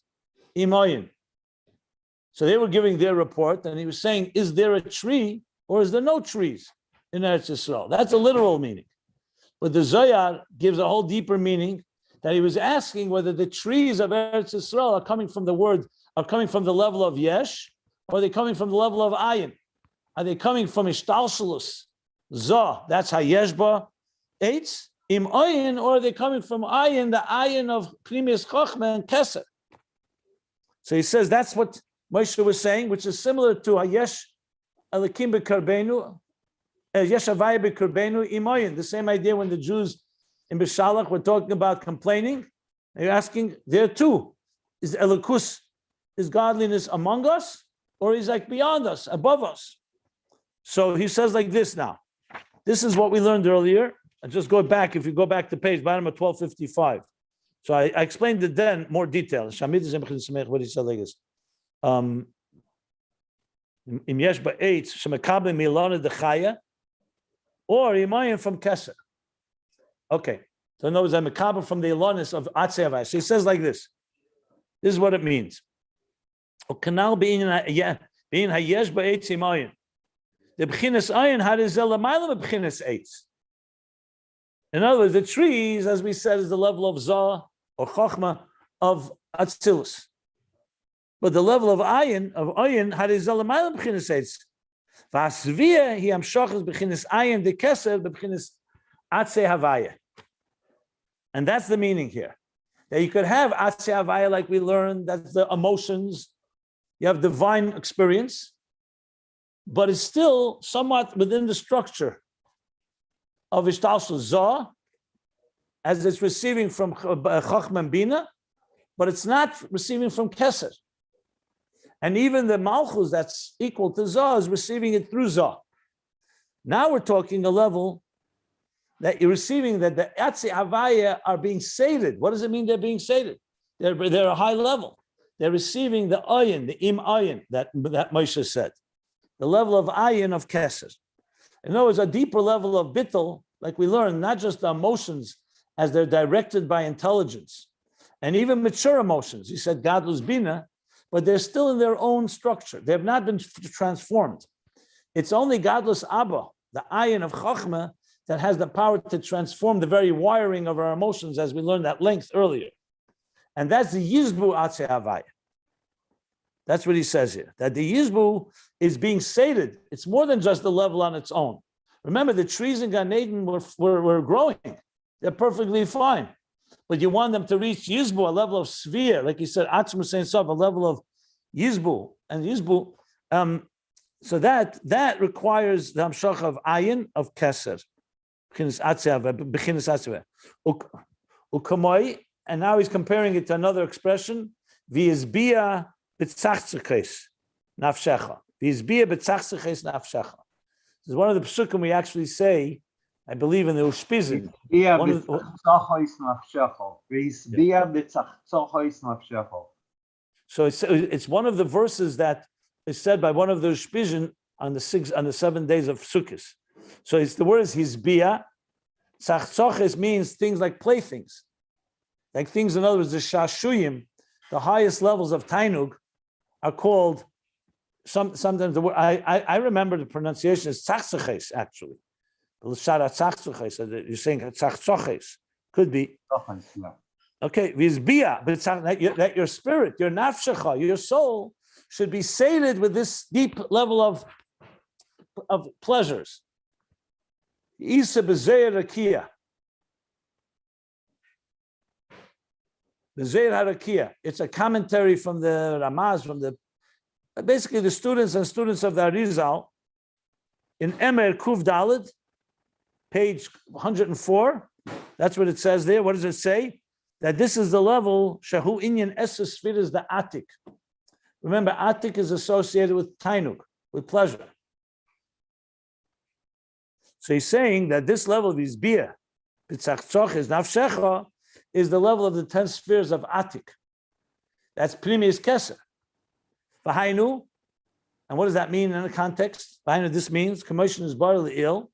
imoyin. So they were giving their report, and he was saying, is there a tree or is there no trees in Eretz Yisrael? That's a literal meaning. But the Zohar gives a whole deeper meaning, that he was asking whether the trees of Eretz Yisrael are coming from the level of Yesh, or are they coming from the level of Ayin? Are they coming from Ishtalshalus, Zah, that's Hayesh ba eitz, Im Ayin, or are they coming from Ayin, the Ayin of Pnimius Chochma and Keser? So he says that's what Moshe was saying, which is similar to Hayesh Elikim B'Karbenu, Yesh Havaya B'Karbenu Imoyin. The same idea when the Jews in Bishalach were talking about complaining. They're asking there too, is Elikus, is godliness among us, or is like beyond us, above us? So he says like this now. This is what we learned earlier. I just go back, if you go back to page, bottom of 1255. So I explained it then more detail. What he said like this. Im yesh ba'etz shemekabel milana dechaya or Imayin from Keser. Okay. So in other words, I'm a Mekabel from the Elonis of Atzei Havaya. So he says like this. This is what it means. Canal being hayesh ba'etz Imayin. The b'chinas ayin harizel l'mayla b'chinas eitz. In other words, the trees, as we said, is the level of Zah or Chochma of Atzilus. But the level of Ayin, harizel l'mayla b'chinas eitz. V'asviyah hi amshachas b'chinas ayin de keser b'chinas atzei Havaya. And that's the meaning here. That you could have atzei Havaya like we learned, that's the emotions. You have divine experience, but it's still somewhat within the structure of Ishtalshel Zah, as it's receiving from Chochma Bina, but it's not receiving from Keser. And even the Malchus that's equal to Zah is receiving it through Zah. Now we're talking a level that you're receiving, that the Atzei Havaya are being sated. What does it mean they're being sated? They're a high level. They're receiving the ayin, the im ayin that Moshe said, the level of ayin of keser. In other words, a deeper level of bittul, like we learned, not just the emotions as they're directed by intelligence, and even mature emotions. He said gadlus bina, but they're still in their own structure. They have not been transformed. It's only gadlus abba, the ayin of chochma, that has the power to transform the very wiring of our emotions, as we learned at length earlier. And that's the Yizbu Atzei Havaya. That's what he says here, that the Yizbu is being sated. It's more than just the level on its own. Remember, the trees in Gan Eden were growing. They're perfectly fine. But you want them to reach Yizbu, a level of sphere, like he said, Atzmu Sein Sof, a level of Yizbu. And Yizbu, so that requires the Hamshach of Ayin, of Keser. And now he's comparing it to another expression, v'yizbia b'tzachtzachis nafshecha. V'yizbia b'tzachtzachis nafshecha. This is one of the psukim we actually say, I believe in the Ushpizin. So it's one of the verses that is said by one of the Ushpizin on the 7 days of Sukkot. So it's the word is hizbia. Tzachtzachis means things like playthings. Like things, in other words, the shashuyim, the highest levels of tainug, are called, sometimes the word, I remember the pronunciation is tzachtzachis, actually. You're saying tzachtzachis. Could be. Okay, vizbia, but that your spirit, your nafshecha, your soul, should be sated with this deep level of pleasures. Isa b'zeir rakia. The Zeir Harakia. It's a commentary from the Ramaz, basically the students of the Arizal, in Emer Kuv Dalid, page 104. That's what it says there. What does it say? That this is the level, Shahu Inyan Esesfir is the Atik. Remember, Atik is associated with Tainuk, with pleasure. So he's saying that this level of Izbiyah, B'tzachtzach is Nafshecha, is the level of the 10 spheres of Atik. That's Primis Keser. V'hainu, and what does that mean in the context? V'hainu, this means, commotion is barely ill,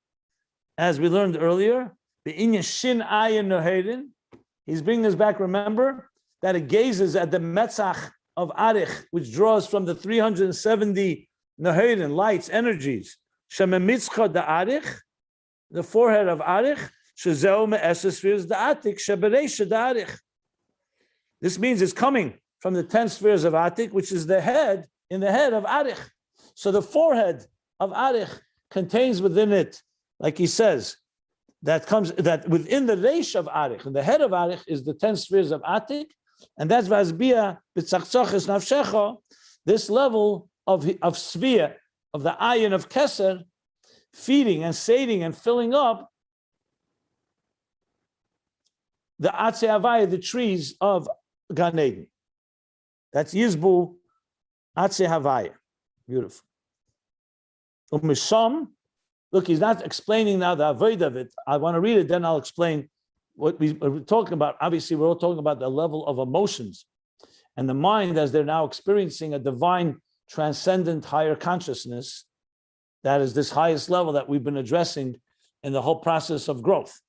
as we learned earlier, the Inyan Shin Ayin Nohedin, he's bringing us back, remember, that it gazes at the Metzach of Arich, which draws from the 370 Nohedin, lights, energies, Shememitzcha da Arich, the forehead of Arich, this means it's coming from the 10 spheres of Atik, which is the head in the head of Arich. So the forehead of Arich contains within it, like he says, that within the reish of Arich, and the head of Arich is the 10 spheres of Atik, and that's Vazbia b'tzachtzachis nafshecha, this level of sphere, of the ayin of Keser, feeding and sating and filling up the Atzei Havaya, the trees of Gan Eden. That's Yizbu Atzei Havaya. Beautiful. Umisham, look, he's not explaining now the avoid of it. I want to read it, then I'll explain what we're talking about. Obviously, we're all talking about the level of emotions and the mind as they're now experiencing a divine, transcendent, higher consciousness. That is this highest level that we've been addressing in the whole process of growth.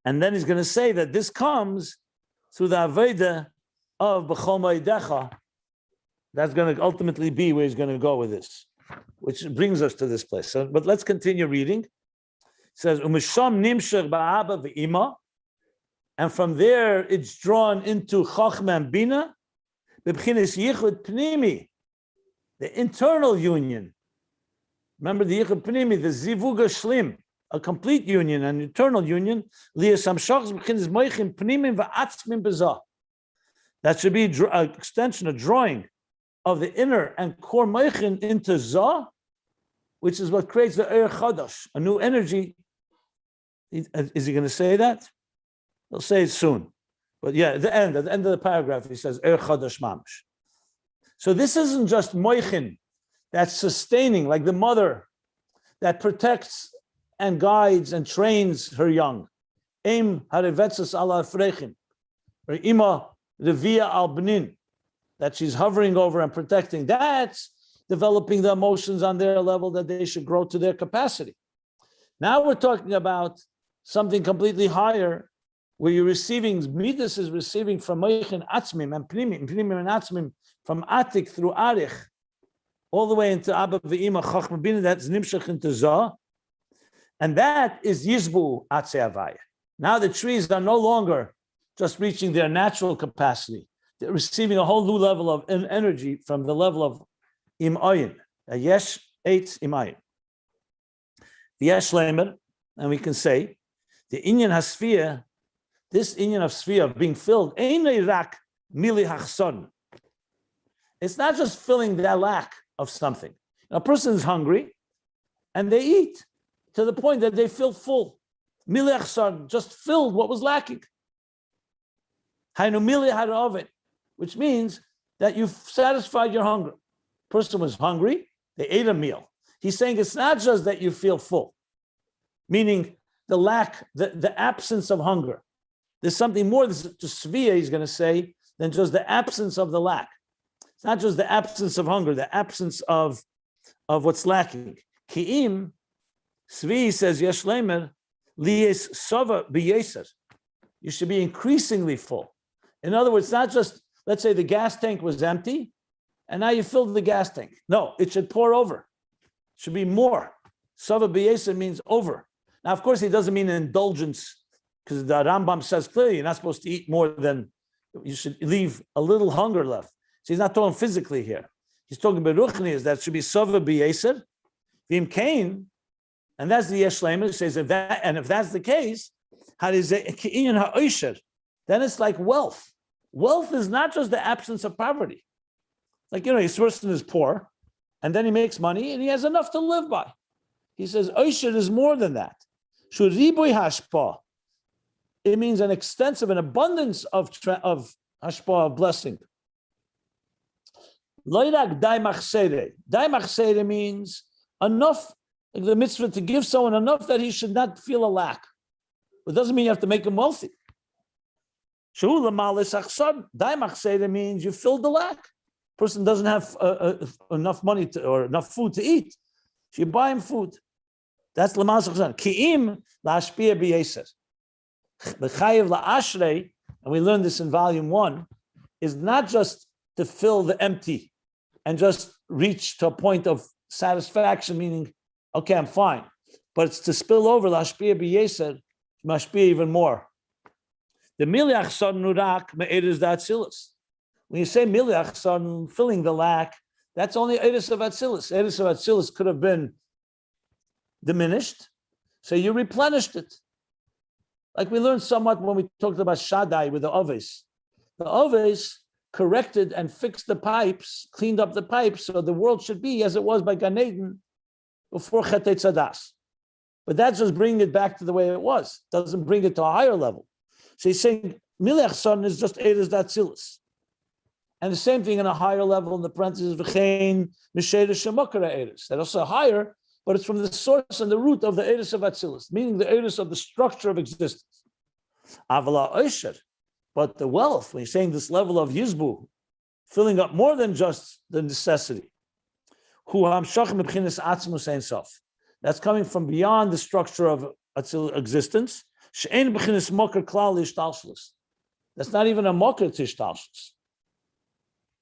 And then he's going to say that this comes through the Havaya of B'chol Moedecha. That's going to ultimately be where he's going to go with this, which brings us to this place. So, but let's continue reading. It says, Umisham nimshach ba'aba v'ima, and from there it's drawn into Chochma and Bina, b'bchinis yichud pnimi, the internal union. Remember the yichud pnimi, the zivuga shlim, a complete union, an eternal union. That should be an extension, a drawing of the inner and core meichin into Zah, which is what creates the Er Chadash, a new energy. Is he going to say that? He'll say it soon. But yeah, at the end of the paragraph, he says Er Chadash Mamish. So this isn't just meichin that's sustaining, like the mother that protects and guides and trains her young. Eim harevetzes ala afrechin, or ima revia al benin, that she's hovering over and protecting. That's developing the emotions on their level that they should grow to their capacity. Now we're talking about something completely higher, where you're receiving, Midas is receiving from Meichin Atzmim and Pnimim and Atzmim, from Atik through Arich, all the way into Abba V'ima Chochma Bina, that's Nimshach into Zah. And that is Yizbu Atzei Havaya. Now the trees are no longer just reaching their natural capacity. They're receiving a whole new level of energy from the level of Im Ayin. Yesh Eitz Im Ayin. The Yesh Leimer, and we can say, the Inyan HaSfiyah, this Inyan of Sfiyah, of being filled, Ein Rak Mili Hachson. It's not just filling that lack of something. A person is hungry, and they eat to the point that they feel full. Mili Hachson, just filled what was lacking. Hainu Mili Haravet, which means that you've satisfied your hunger. Person was hungry, they ate a meal. He's saying it's not just that you feel full, meaning the lack, the absence of hunger. There's something more to Svia, he's going to say, than just the absence of the lack. It's not just the absence of hunger, the absence of what's lacking. Ki'im, Svi says, Yesh Leimer, Lies Sova B'yeser. You should be increasingly full. In other words, not just, let's say the gas tank was empty, and now you filled the gas tank. No, it should pour over. It should be more. Sava b'yeser means over. Now, of course, he doesn't mean indulgence, because the Rambam says clearly you're not supposed to eat more than, you should leave a little hunger left. So he's not talking physically here. He's talking about ruchni, is that it should be sava b'yeser, v'im kain, and that's the Yesh Leimer. Says if that's the case, then it's like wealth. Wealth is not just the absence of poverty. Like, his person is poor, and then he makes money, and he has enough to live by. He says, Oisher is more than that. Shuriboy hashpa. It means an extensive, an abundance of hashpa, of blessing. Loirak dai machsere. Dai machsere means enough, like the mitzvah to give someone enough that he should not feel a lack. It doesn't mean you have to make him wealthy. Dai machsere means you fill the lack. Person doesn't have enough money or enough food to eat. So you buy him food. That's l'mas achsan. Ki'im la'ashpia b'yeser. The chayiv la'ashrei, and we learned this in volume 1, is not just to fill the empty and just reach to a point of satisfaction, meaning, okay, I'm fine. But it's to spill over la'ashpia b'yeser, mashpia even more. The miliach son nurak me'eres da'atzilis. When you say miliach son, filling the lack, that's only eres of atzilus. Eres of atzilus could have been diminished, so you replenished it. Like we learned somewhat when we talked about Shaddai with the Oves. The Oves corrected and fixed the pipes, cleaned up the pipes, so the world should be as it was by Gan Eden before Chetei Tzadas. But that's just bringing it back to the way it was. Doesn't bring it to a higher level. So he's saying miliach son is just eres datzilus. And the same thing in a higher level in the parentheses, v'chein misheder shemokara eres. That also higher, but it's from the source and the root of the eres of atzilus, meaning the eres of the structure of existence. Avala oisher, but the wealth, when he's saying this level of yizbu, filling up more than just the necessity. Hu hamshach mebchinas atzmus ein sof. that's coming from beyond the structure of existence. That's not even a mocker to ishtalshus.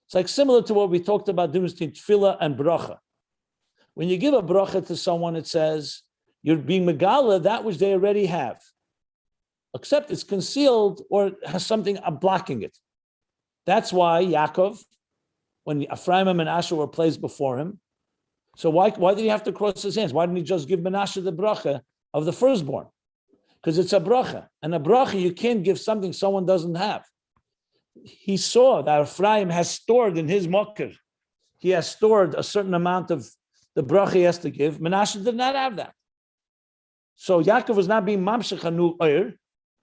It's like similar to what we talked about difference between tefillah and bracha. When you give a bracha to someone, it says you're being megala that which they already have, except it's concealed or has something blocking it. That's why Yaakov, when Ephraim and Menashe were placed before him, so why did he have to cross his hands? Why didn't he just give Menashe the bracha of the firstborn? Because it's a bracha, and a bracha you can't give something someone doesn't have. He saw that Ephraim has stored in his mocker. He has stored a certain amount of the bracha he has to give. Menashe did not have that. So Yaakov was not being mamshech a new oir.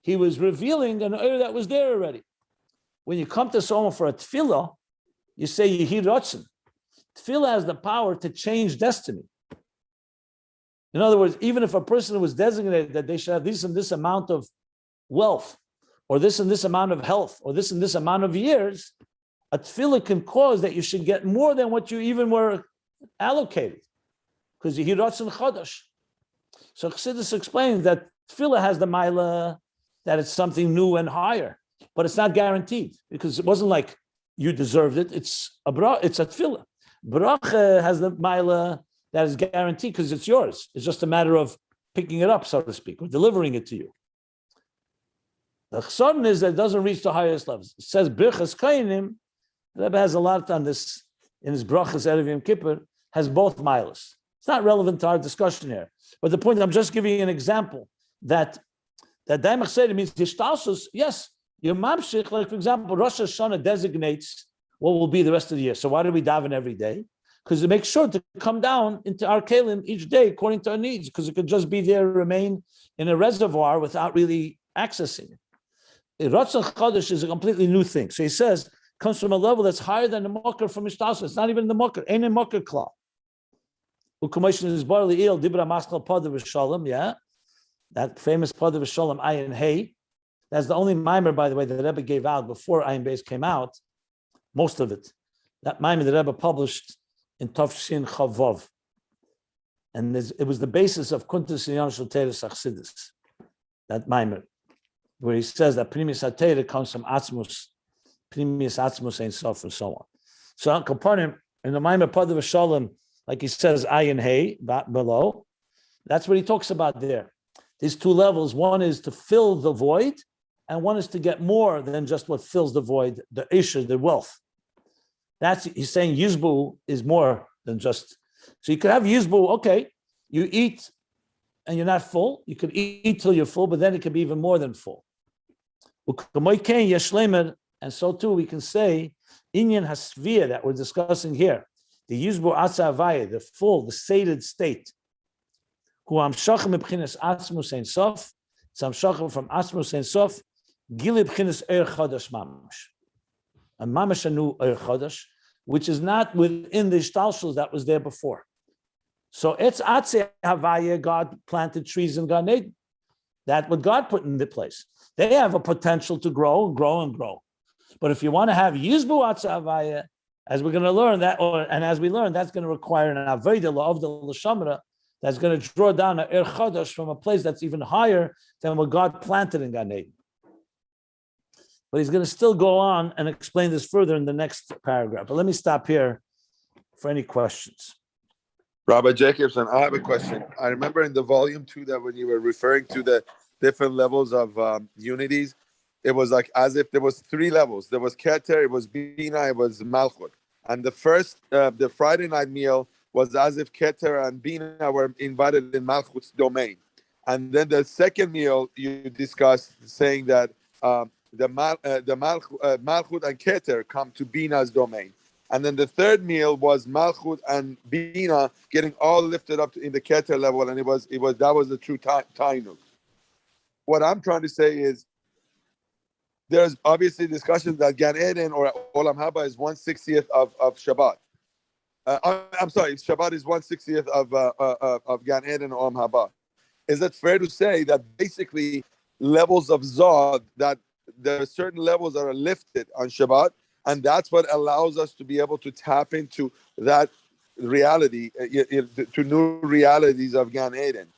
He was revealing an oir that was there already. When you come to someone for a tefillah, you say Yehi Ratzon. Tefillah has the power to change destiny. In other words, even if a person was designated that they should have this and this amount of wealth, or this and this amount of health, or this and this amount of years, a tefillah can cause that you should get more than what you even were allocated, because Yehi Ratzon Chadash. So Chassidus explains that tefillah has the maila that it's something new and higher, but it's not guaranteed because it wasn't like you deserved it. It's a tefillah. Bracha has the maila that is guaranteed because it's yours. It's just a matter of picking it up, so to speak, or delivering it to you. The chsarn is that it doesn't reach the highest levels. It says birchas kainim. The Rebbe has a lot on this in his brachas Erev Yom Kippur. Has both milas. It's not relevant to our discussion here, but the point I'm just giving you an example that daimach said means hishtalshus. Yes, your mamshich, like for example, Rosh Hashanah designates what will be the rest of the year. So why do we daven every day? Because it makes sure to come down into our kelim each day according to our needs. Because it could just be there, remain in a reservoir without really accessing it. Ratzon Chodesh is a completely new thing. So he says, comes from a level that's higher than the mocker from Ishtalshus. It's not even the mocker. Ain't a mocker klal. Yeah, that famous Pada v'Shalom Ayin Hey. That's the only mimer, by the way, that the Rebbe gave out before Ayin Beis came out. Most of it. That mimer the Rebbe published in Tafshin Chavov. And it was the basis of Kuntas Inyan Shel Torah Chassidus. That mimer, where he says that Primis HaTorah comes from Atzmus, Primis Atzmus Ein Sof, and so on. So upon him, in the mimer Pada v'Shalom, like he says, Ayin Hey, below, that's what he talks about there. These two levels, one is to fill the void, and one is to get more than just what fills the void, the isha, the wealth. He's saying Yizbu is more than just, so you could have Yizbu, okay, you eat and you're not full, you could eat till you're full, but then it could be even more than full. And so too, we can say, Inyan Hasvia that we're discussing here, the Yizbu Atza Havaya, the full, the sated state, who Amshachim B'chinas Atzmus Ein Sof, it's Amshachim from Atzmus Ein Sof, Gili B'chinas Eir Chodesh Mamash. A Mamash Anu Eir Chodesh, which is not within the Ishtalshus that was there before. So it's Atze Havaya, God planted trees in Gan Eden. That's what God put in the place. They have a potential to grow and grow and grow. But if you want to have Yizbu Atze Havaya, as we're going to learn that, and as we learn, that's going to require an Aveda of the L'Shamra that's going to draw down an Er Chodesh from a place that's even higher than what God planted in Gan Eden. But he's going to still go on and explain this further in the next paragraph. But let me stop here for any questions. Rabbi Jacobson, I have a question. I remember in the volume 2 that when you were referring to the different levels of unities, it was like as if there was 3 levels. There was Keter, it was Bina, it was Malchut. And the first, the Friday night meal was as if Keter and Bina were invited in Malchut's domain. And then the second meal you discussed saying that the Malchut and Keter come to Bina's domain. And then the third meal was Malchut and Bina getting all lifted up in the Keter level, and that was the true Tainuk. What I'm trying to say is there's obviously discussions that Gan Eden or Olam Haba is 1/60th of Shabbat. I'm sorry, Shabbat is 1/60th of Gan Eden or Olam Haba. Is it fair to say that basically levels of Zod, that there are certain levels that are lifted on Shabbat, and that's what allows us to be able to tap into that reality, to new realities of Gan Eden.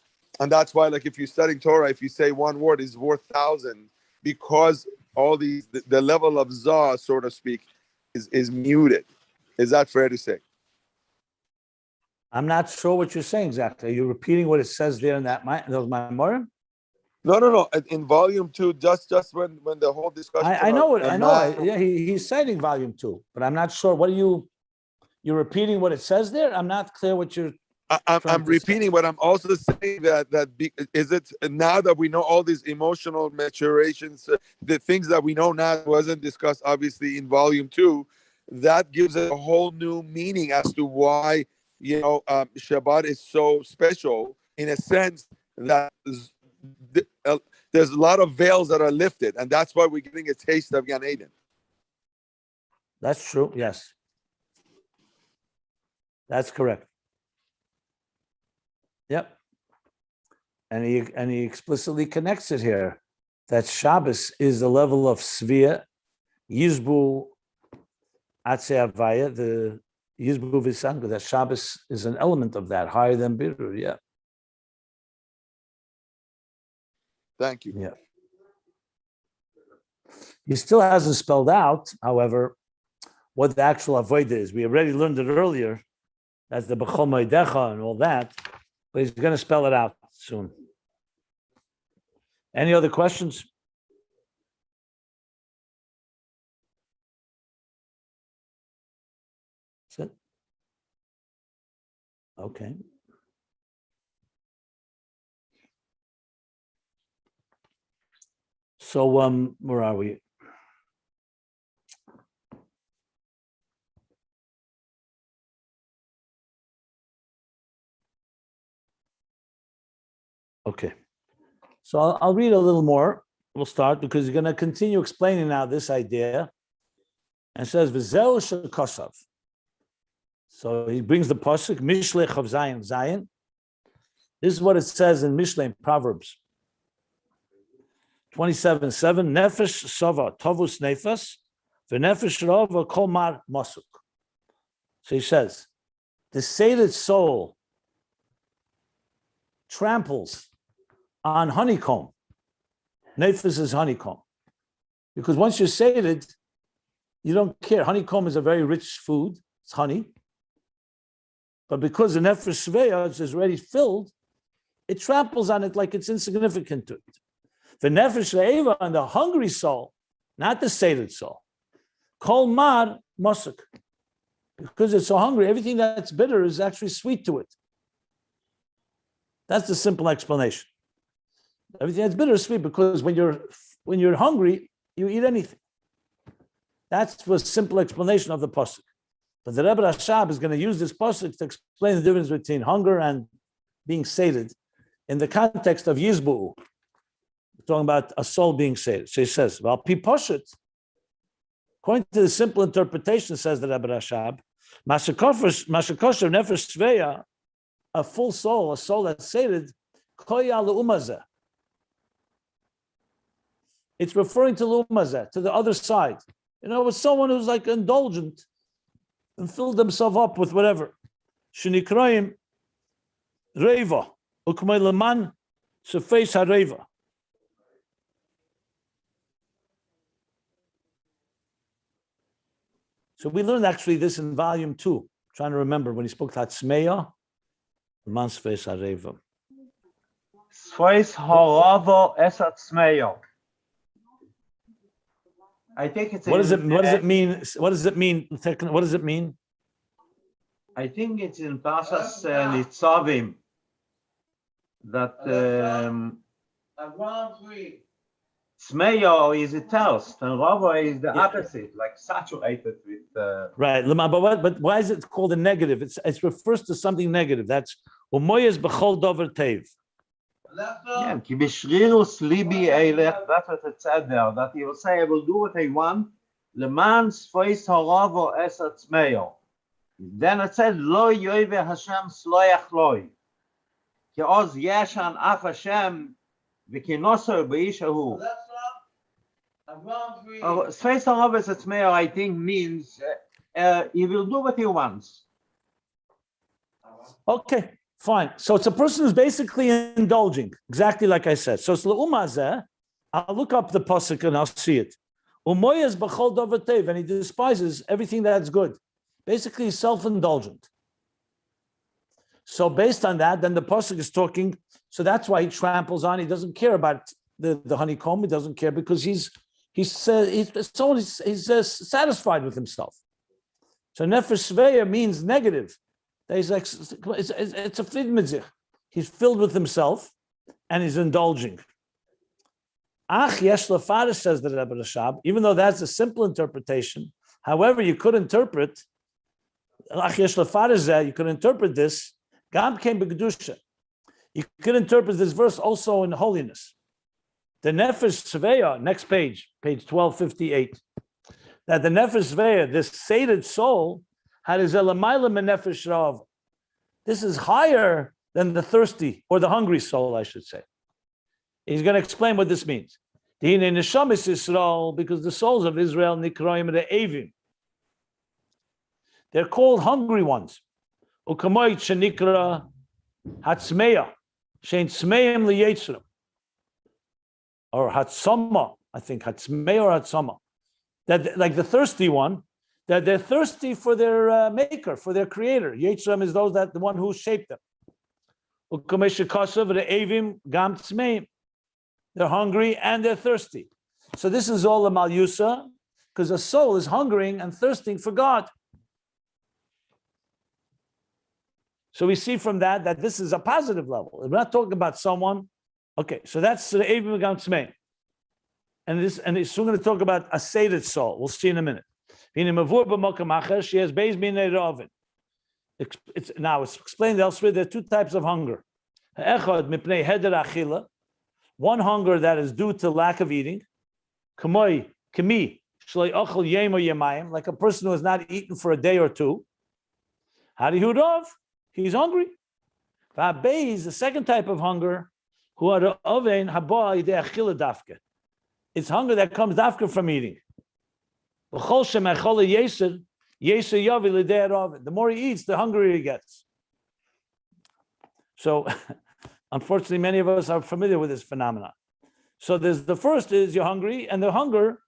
And that's why, like, if you're studying Torah, if you say one word is worth 1,000, because all these, the level of Zah, so to speak, is muted. Is that fair to say? I'm not sure what you're saying exactly. Are you repeating what it says there in that Maimor? No. In volume 2, just when the whole discussion. I know it. I know. Yeah, he's citing volume 2, but I'm not sure. What are you're repeating what it says there? I'm not clear what you're. I'm repeating, but I'm also saying is it now that we know all these emotional maturations, the things that we know now wasn't discussed obviously in volume 2, that gives it a whole new meaning as to why Shabbat is so special, in a sense that there's a lot of veils that are lifted, and that's why we're getting a taste of Gan Eden. That's true. Yes, that's correct. Yep. And he explicitly connects it here that Shabbos is the level of Svia, Yizbu Atse Havaya, the Yizbu Visanga, that Shabbos is an element of that, higher than Birur, yeah. Thank you. Yeah. He still hasn't spelled out, however, what the actual avodah is. We already learned it earlier, that's the B'chol Moedecha and all that, but he's going to spell it out soon. Any other questions? That's it. Okay. So, where are we? Okay. So I'll read a little more. We'll start because he's going to continue explaining now this idea, and says V'zeu shekosav. So he brings the pasuk Mishlech of Zion. This is what it says in Mishlech in Proverbs 27:7. Nefesh sava tovus nefas v'nefesh rava kol mar masuk. So he says, the sated soul tramples on honeycomb. Nefesh is honeycomb, because once you're sated, you don't care. Honeycomb is a very rich food. It's honey. But because the nefesh shveya is already filled, it tramples on it like it's insignificant to it. The nefesh re'eva, and the hungry soul, not the sated soul, kol mar masuk. Because it's so hungry, everything that's bitter is actually sweet to it. That's the simple explanation. Everything that's bitter is sweet, because when you're hungry, you eat anything. That's the simple explanation of the pasuk. But the Rebbe Rashab is going to use this pasuk to explain the difference between hunger and being sated in the context of Yizbu. We're talking about a soul being sated. So he says, well, pi poshet, according to the simple interpretation, says the Rebbe Rashab, Mashakosher nefesh shveya, a full soul, a soul that's sated, koya le'umazeh. It's referring to l'umazeh, to the other side. It's someone who's like indulgent and filled themselves up with whatever. Shenikrayim reiva, ukmei leman shefeis hareva. So we learned actually this in volume 2. Trying to remember when he spoke about Tzmeya, leman shefeis hareva. Sfeis harava esat smeyo. I think it's. What does it mean? What does it mean? What does it mean? I think it's in Pasas Nitzavim that Smeyo is a thirst and Rava is the opposite, like saturated with. Right, but why is it called a negative? It refers to something negative. That's umoyes b'chol dover tev. Yeah, ki b'shrirus libi eilech, that's what it said there, that he will say, I will do what I want, leman sfeis haravo esat smeyo. Then it said, lo yoive Hashem sloyach loi. Ki oz yeshan af Hashem v'kinoser b'ishahu. Sfeis haravo esat smeyo, I think, means he will do what he wants. Okay, fine. So it's a person who's basically indulging, exactly like I said. So it's le'umazeh. I'll look up the pasuk and I'll see it. Umoyes b'chol davar tov, and he despises everything that's good. Basically, he's self-indulgent. So based on that, then the pasuk is talking. So that's why he tramples on. He doesn't care about the honeycomb. He doesn't care because he's satisfied with himself. So nefesh shveya means negative. He's like it's a fid. He's filled with himself, and he's indulging. Ach yesh lefarish, says the Rebbe Rashab, even though that's a simple interpretation. However, you could interpret ach yesh lefarish. You could interpret this. Gam came b'kedusha. You could interpret this verse also in holiness. The nefesh shveya, next page 1258. That the nefesh shveya, this sated soul, had his elamayla menefesh rav. This is higher than the thirsty or the hungry soul, I should say. He's going to explain what this means. Because the souls of Israel, nikraim re'evim, they're called hungry ones. Ukamoit shenikra hatzmeya, shein tzmeim liyetzrim, or hatzama, I think hatzmeya or hatzama. That like the thirsty one, that they're thirsty for their maker, for their creator. Yetzrim is the one who shaped them. Ukamoit shekasav re'evim gam tzmeim. They're hungry and they're thirsty. So this is all a malyusa, because a soul is hungering and thirsting for God. So we see from that this is a positive level. We're not talking about someone. Okay, so that's the Evim Gam Tzmei. And it's soon going to talk about a sated soul. We'll see in a minute. She has Beis Bina Ravin. Now it's explained elsewhere. There are two types of hunger. One hunger that is due to lack of eating, like a person who has not eaten for a day or two. He's hungry. The second type of hunger, it's hunger that comes dafka from eating. The more he eats, the hungrier he gets. So unfortunately, many of us are familiar with this phenomenon. So there's the first is you're hungry, and the hunger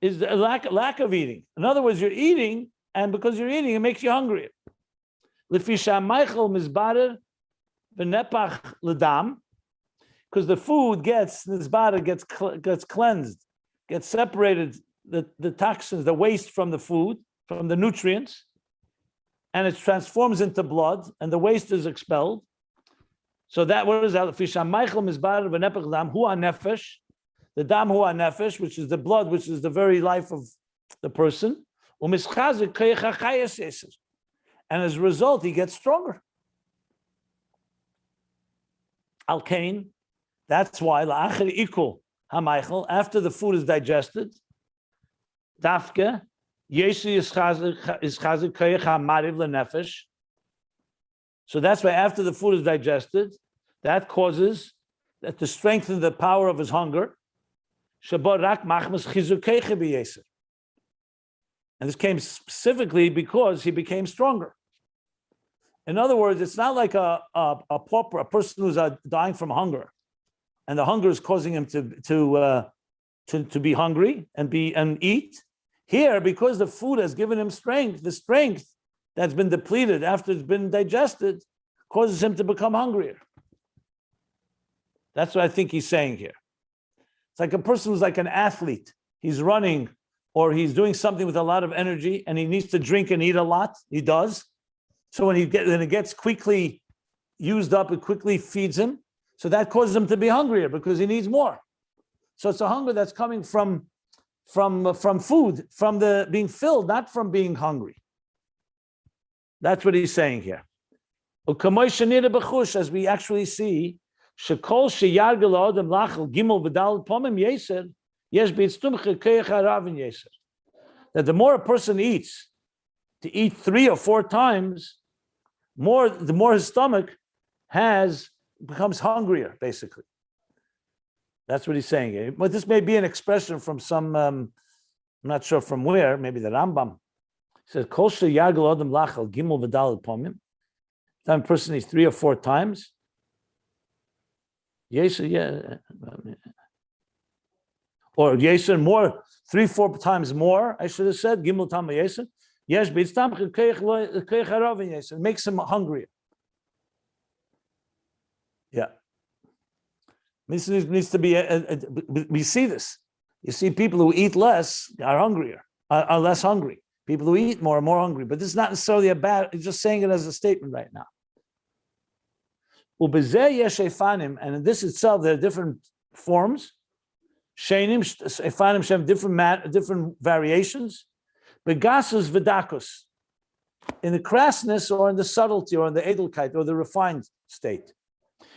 is the lack of eating. In other words, you're eating, and because you're eating, it makes you hungrier. Because the food gets cleansed, gets separated, the toxins, the waste from the food, from the nutrients, and it transforms into blood, and the waste is expelled. So that what is that? The dam hu nefesh, which is the blood, which is the very life of the person. And as a result, he gets stronger. Al kain, that's why after the food is digested, dafke yesu is chazik koyach hamariv lenefesh. So that's why after the food is digested, that causes that to strengthen the power of his hunger. And this came specifically because he became stronger. In other words, it's not like a pauper, a person who's dying from hunger, and the hunger is causing him to be hungry and eat. Here, because the food has given him strength, the strength that's been depleted after it's been digested causes him to become hungrier. That's what I think he's saying here. It's like a person who's like an athlete. He's running or he's doing something with a lot of energy and he needs to drink and eat a lot. He does. So when it gets quickly used up, it quickly feeds him. So that causes him to be hungrier because he needs more. So it's a hunger that's coming from food, from the being filled, not from being hungry. That's what he's saying here. As we actually see, that the more a person eats, to eat 3 or 4 times, the more his stomach becomes hungrier, basically. That's what he's saying here. But this may be an expression from some, I'm not sure from where, maybe the Rambam. He says, the time a person eats 3 or 4 times. Yeser, yeah. Or yeser more, 3-4 times more, I should have said, gimel tam yeser. Yes, but it makes him hungrier. Yeah. This needs to be, we see this. You see people who eat less are hungrier, are less hungry. People who eat more are more hungry. But this is not necessarily a bad, it's just saying it as a statement right now. And in this itself, there are different forms. Different variations. Begasus vidakus. In the crassness or in the subtlety or in the edelkeit or the refined state.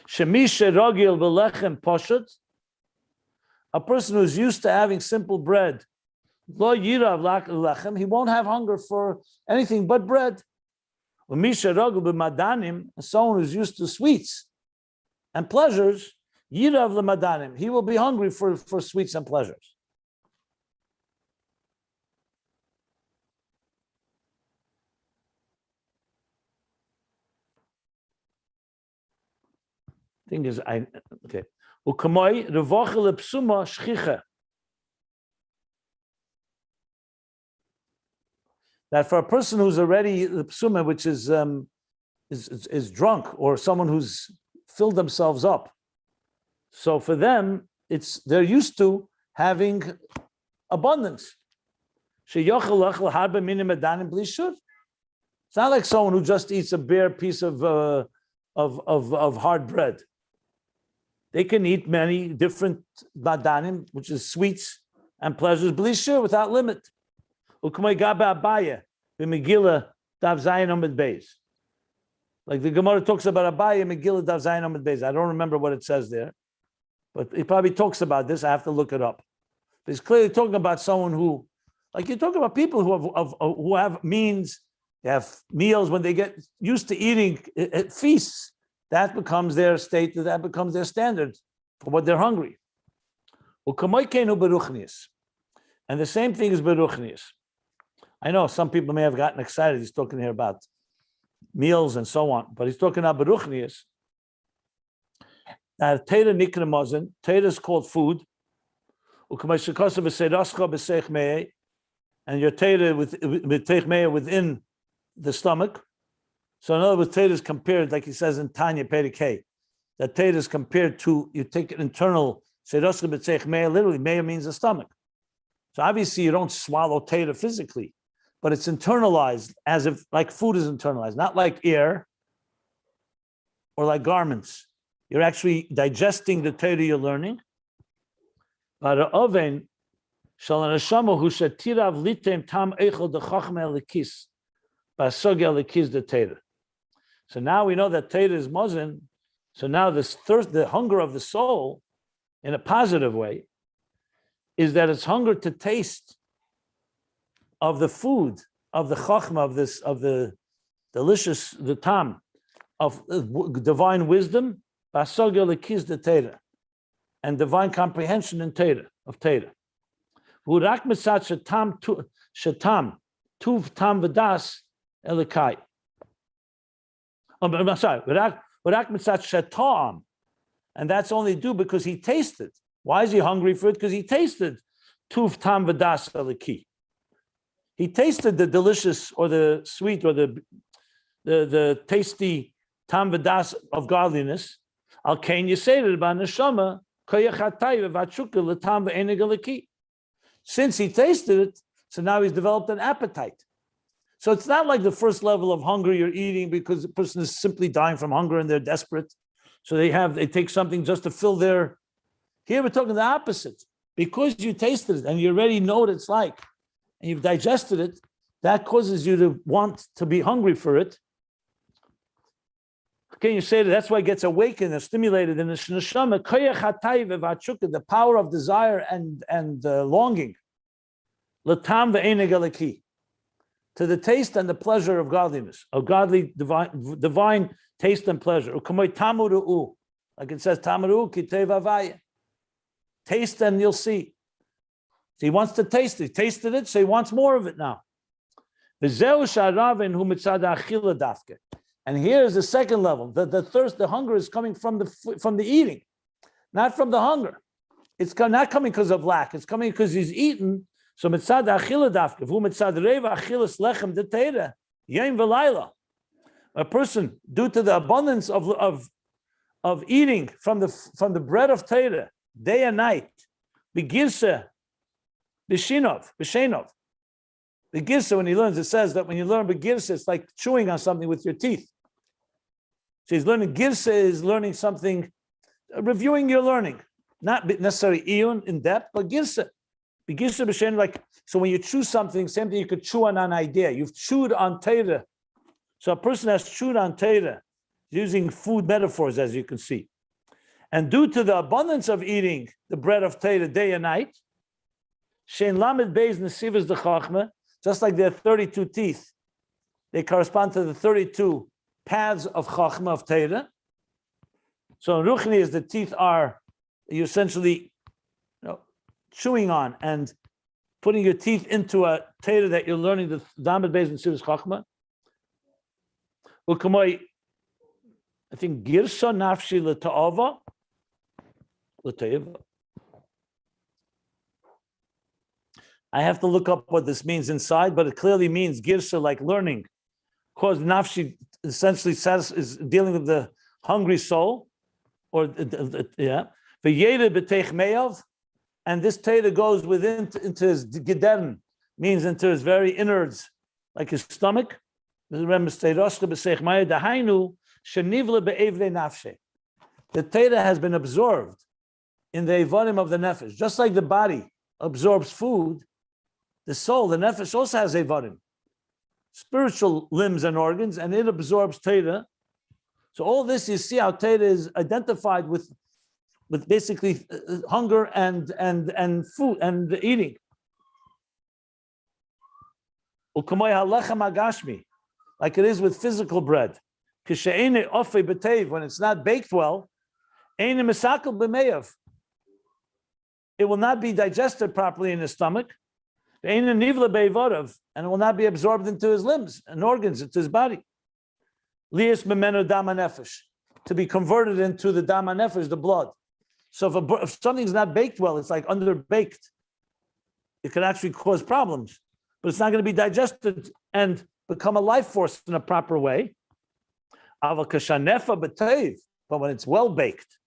Shemisha rogil v'lechem poshut. A person who's used to having simple bread, lo yirav lechem, he won't have hunger for anything but bread. Umisha rogil b'madanim, someone who's used to sweets and pleasures, yirav l'madanim, he will be hungry for sweets and pleasures. Thing is, okay. Ukamoi revochel psuma shchicha. That for a person who's already the psuma, which is drunk, or someone who's filled themselves up, so for them they're used to having abundance. It's not like someone who just eats a bare piece of hard bread. They can eat many different badanim, which is sweets and pleasures, blishur, without limit. Like the Gemara talks about Abaya, Megillah, Dav Zayin Amud Beis. I don't remember what it says there, but it probably talks about this. I have to look it up. But it's clearly talking about someone who, like you're talking about people who have means, they have meals when they get used to eating at feasts. That becomes their state, that becomes their standard for what they're hungry. And the same thing is beruchnius. I know some people may have gotten excited. He's talking here about meals and so on, but he's talking about beruchnius. That Torah nikra mazon, Torah is called food. And your Torah within the stomach. So in other words, Torah is compared, like he says in Tanya Perikei, that Torah is compared to, you take an internal, literally, meya means the stomach. So obviously you don't swallow Torah physically, but it's internalized as if, like food is internalized, not like air or like garments. You're actually digesting the Torah you're learning. So now we know that Torah is mazon. So now this thirst, the hunger of the soul, in a positive way, is that it's hunger to taste of the food, of the chochma, of the delicious, the tam, of divine wisdom, basogel lekiz the Torah, and divine comprehension in Torah, of Torah. V'urak mitzat shetam tuv tam v'das elikai. I'm sorry, and that's only due because he tasted. Why is he hungry for it? Because he tasted tuv tam v'das eliki. He tasted the delicious or the sweet or the tasty tam v'das of godliness. Al kain yiseder ba neshama koyach hatay v'vatshuka l'tam v'enig eliki. Since he tasted it, so now he's developed an appetite. So it's not like the first level of hunger you're eating because the person is simply dying from hunger and they're desperate. So they take something just to fill their. Here we're talking the opposite. Because you tasted it and you already know what it's like, and you've digested it, that causes you to want to be hungry for it. Can you say that? That's why it gets awakened and stimulated in the neshama, the power of desire and longing. L'tam ve'enig eliki. To the taste and the pleasure of godliness, of godly divine taste and pleasure. Like it says, Tamaru kitev Havaya. Taste and you'll see. So he wants to taste it. He tasted it, so he wants more of it now. And here's the second level. The thirst, the hunger is coming from the eating, not from the hunger. It's not coming because of lack. It's coming because he's eaten. So mitzad achila dafka, v'hu mitzad reva achilas lechem detera, yom v'layla. A person, due to the abundance of eating from the bread of Torah, day and night, begirsa, b'shenov. The girsa, when he learns, it says that when you learn begirsa, it's like chewing on something with your teeth. So he's learning girsa is learning something, reviewing your learning, not necessarily iyun in depth, but girsa. Begirsa b'shen, like, so when you chew something, same thing you could chew on an idea. You've chewed on Torah. So a person has chewed on Torah, using food metaphors, as you can see. And due to the abundance of eating the bread of Torah day and night, shein lamed beis nesivas de chachma, just like there are 32 teeth, they correspond to the 32 paths of chachma, of Torah. So in Ruchni, is the teeth are, you essentially chewing on and putting your teeth into a Torah that you're learning, the lamed beis nesivas chachma. Ukamoi, I think girsa nafshi l'ta'ava, l'ta'eva. I have to look up what this means inside, but it clearly means girsa, like learning. Because nafshi essentially is dealing with the hungry soul, or yeah. V'yeda b'teich meyav, and this Torah goes within into his gedern, means into his very innards, like his stomach. The Torah has been absorbed in the evarim of the nefesh, just like the body absorbs food. The soul, the nefesh, also has evarim, spiritual limbs and organs, and it absorbs Torah. So all this, you see how Torah is identified with basically hunger and food and eating. Like it is with physical bread. When it's not baked well, it will not be digested properly in the stomach, and it will not be absorbed into his limbs and organs, into his body. To be converted into the dama nefesh, the blood. So if something's not baked well, it's like underbaked. It can actually cause problems, but it's not going to be digested and become a life force in a proper way. But when it's well baked,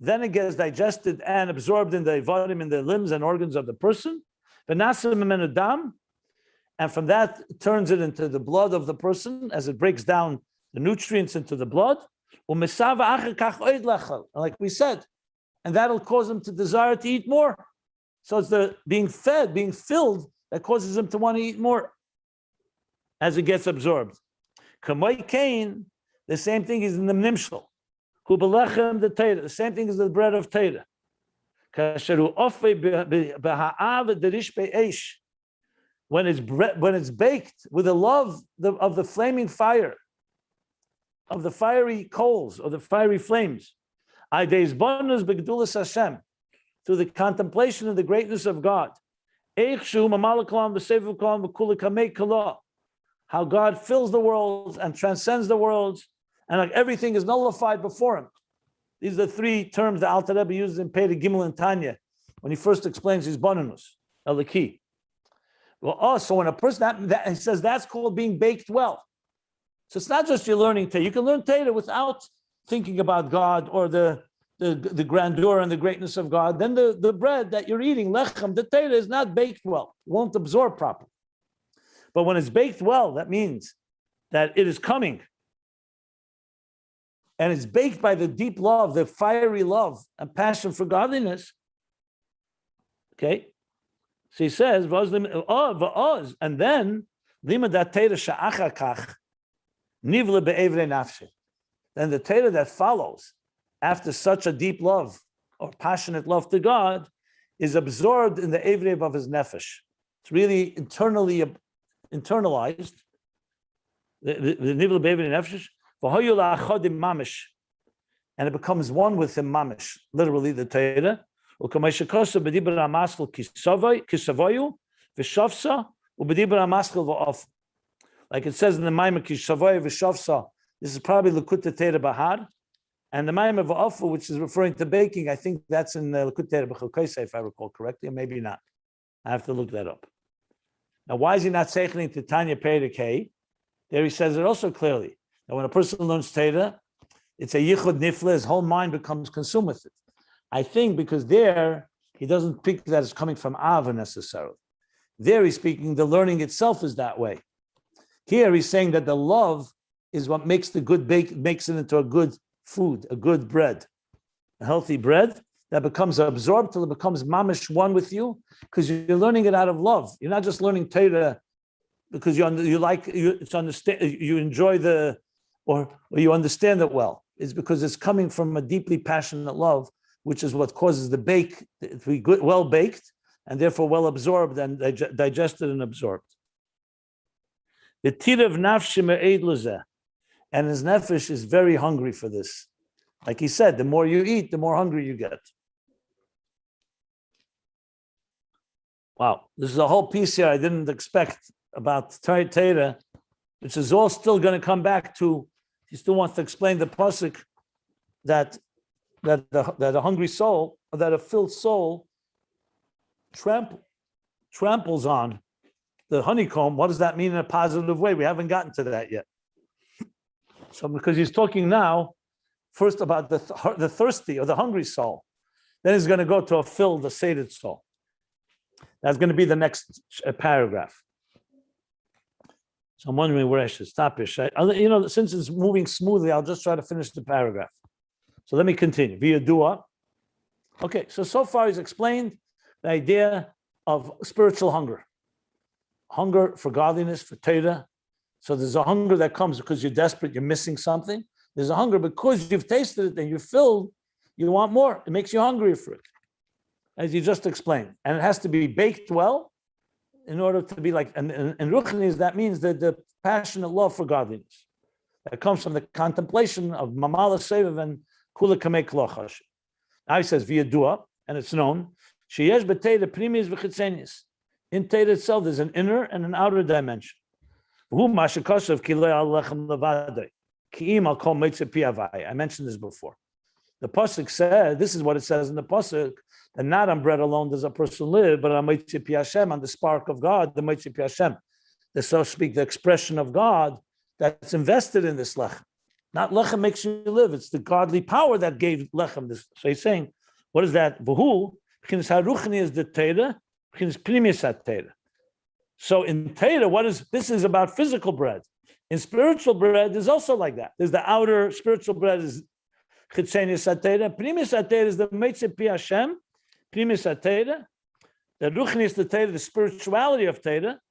then it gets digested and absorbed in the evarim, in the limbs and organs of the person. And from that, it turns it into the blood of the person as it breaks down the nutrients into the blood. And like we said, and that'll cause him to desire to eat more. So it's the being fed, being filled, that causes him to want to eat more as it gets absorbed. Kamoi Kain, the same thing is in the Nimshal. Hu belechem the Torah, the same thing as the bread of Torah. When it's baked with the love of the flaming fire, of the fiery coals or the fiery flames, through the contemplation of the greatness of God. How God fills the world and transcends the worlds, and like everything is nullified before him. These are the three terms that Alter Rebbe uses in Perek Gimel and Tanya when he first explains his bonus, Eliki. Well, so when a person he says that's called being baked well. So it's not just you're learning Torah. You can learn Torah without thinking about God or the grandeur and the greatness of God. Then the bread that you're eating, lechem, the Torah, is not baked well, won't absorb properly. But when it's baked well, that means that it is coming. And it's baked by the deep love, the fiery love and passion for godliness. Okay? So he says, and then, then the Torah that follows after such a deep love or passionate love to God is absorbed in the evrev of his nefesh. It's really internalized. The nivle be'evrev nefesh, and it becomes one with him mamish. Literally, the Torah. Like it says in the Maimah Kishavaya V'Shavsa, this is probably L'Kutei Torah Bahar, and the Maimah V'Afu, which is referring to baking, I think that's in the L'Kutei Torah B'Chokosei, if I recall correctly, or maybe not. I have to look that up. Now, why is he not seicheling to Tanya Perek Hey? There he says it also clearly, that when a person learns Torah, it's a yichud nifla, his whole mind becomes consumed with it. I think because there, he doesn't think that it's coming from Ava necessarily. There he's speaking, the learning itself is that way. Here he's saying that the love is what makes the good bake, makes it into a good food, a good bread, a healthy bread that becomes absorbed till it becomes mamish one with you, because you're learning it out of love. You're not just learning Torah because you enjoy or you understand it well. It's because it's coming from a deeply passionate love, which is what causes the bake to be good, well baked, and therefore well absorbed and digested and absorbed. The tirav nafshi me'ed lezeh, and his nefesh is very hungry for this. Like he said, the more you eat, the more hungry you get. Wow, this is a whole piece here I didn't expect about Torah, which is all still going to come back to. He still wants to explain the pasuk that a hungry soul, or that a filled soul tramples on the honeycomb. What does that mean in a positive way? We haven't gotten to that yet. So because he's talking now, first about the thirsty or the hungry soul, then he's going to go to a filled, a sated soul. That's going to be the next paragraph. So I'm wondering where I should stop here. Since it's moving smoothly, I'll just try to finish the paragraph. So let me continue. Via dua. Okay, so far he's explained the idea of spiritual hunger. Hunger for godliness, for Torah. So there's a hunger that comes because you're desperate, you're missing something. There's a hunger because you've tasted it and you're filled, you want more. It makes you hungry for it, as you just explained. And it has to be baked well in order to be like, and Ruchnis, that means that the passionate love for godliness that comes from the contemplation of Mamala Seviv and Kula Kamei Klochash. Now he says, via dua, and it's known, Sheyesh B'Teira Primis V'Chitzenius. In Teira itself, there's an inner and an outer dimension. I mentioned this before. The pasuk said, this is what it says in the pasuk, that not on bread alone does a person live, but on Motzei Pi Hashem, on the spark of God, the Motzei Pi Hashem, the so to speak, the expression of God that's invested in this lechem. Not lechem makes you live; it's the godly power that gave lechem this. So he's saying, what is that? V'hu b'chinas haruchni is the Torah, b'chinas primis ha-Torah. So in Torah, this is about physical bread. In spiritual bread, there's also like that. There's the outer spiritual bread is chitzenius ha-Torah. Primis ha-Torah is the Motzei Pi Hashem. Primis ha-Torah. The ruchni is the Torah, the spirituality of Torah.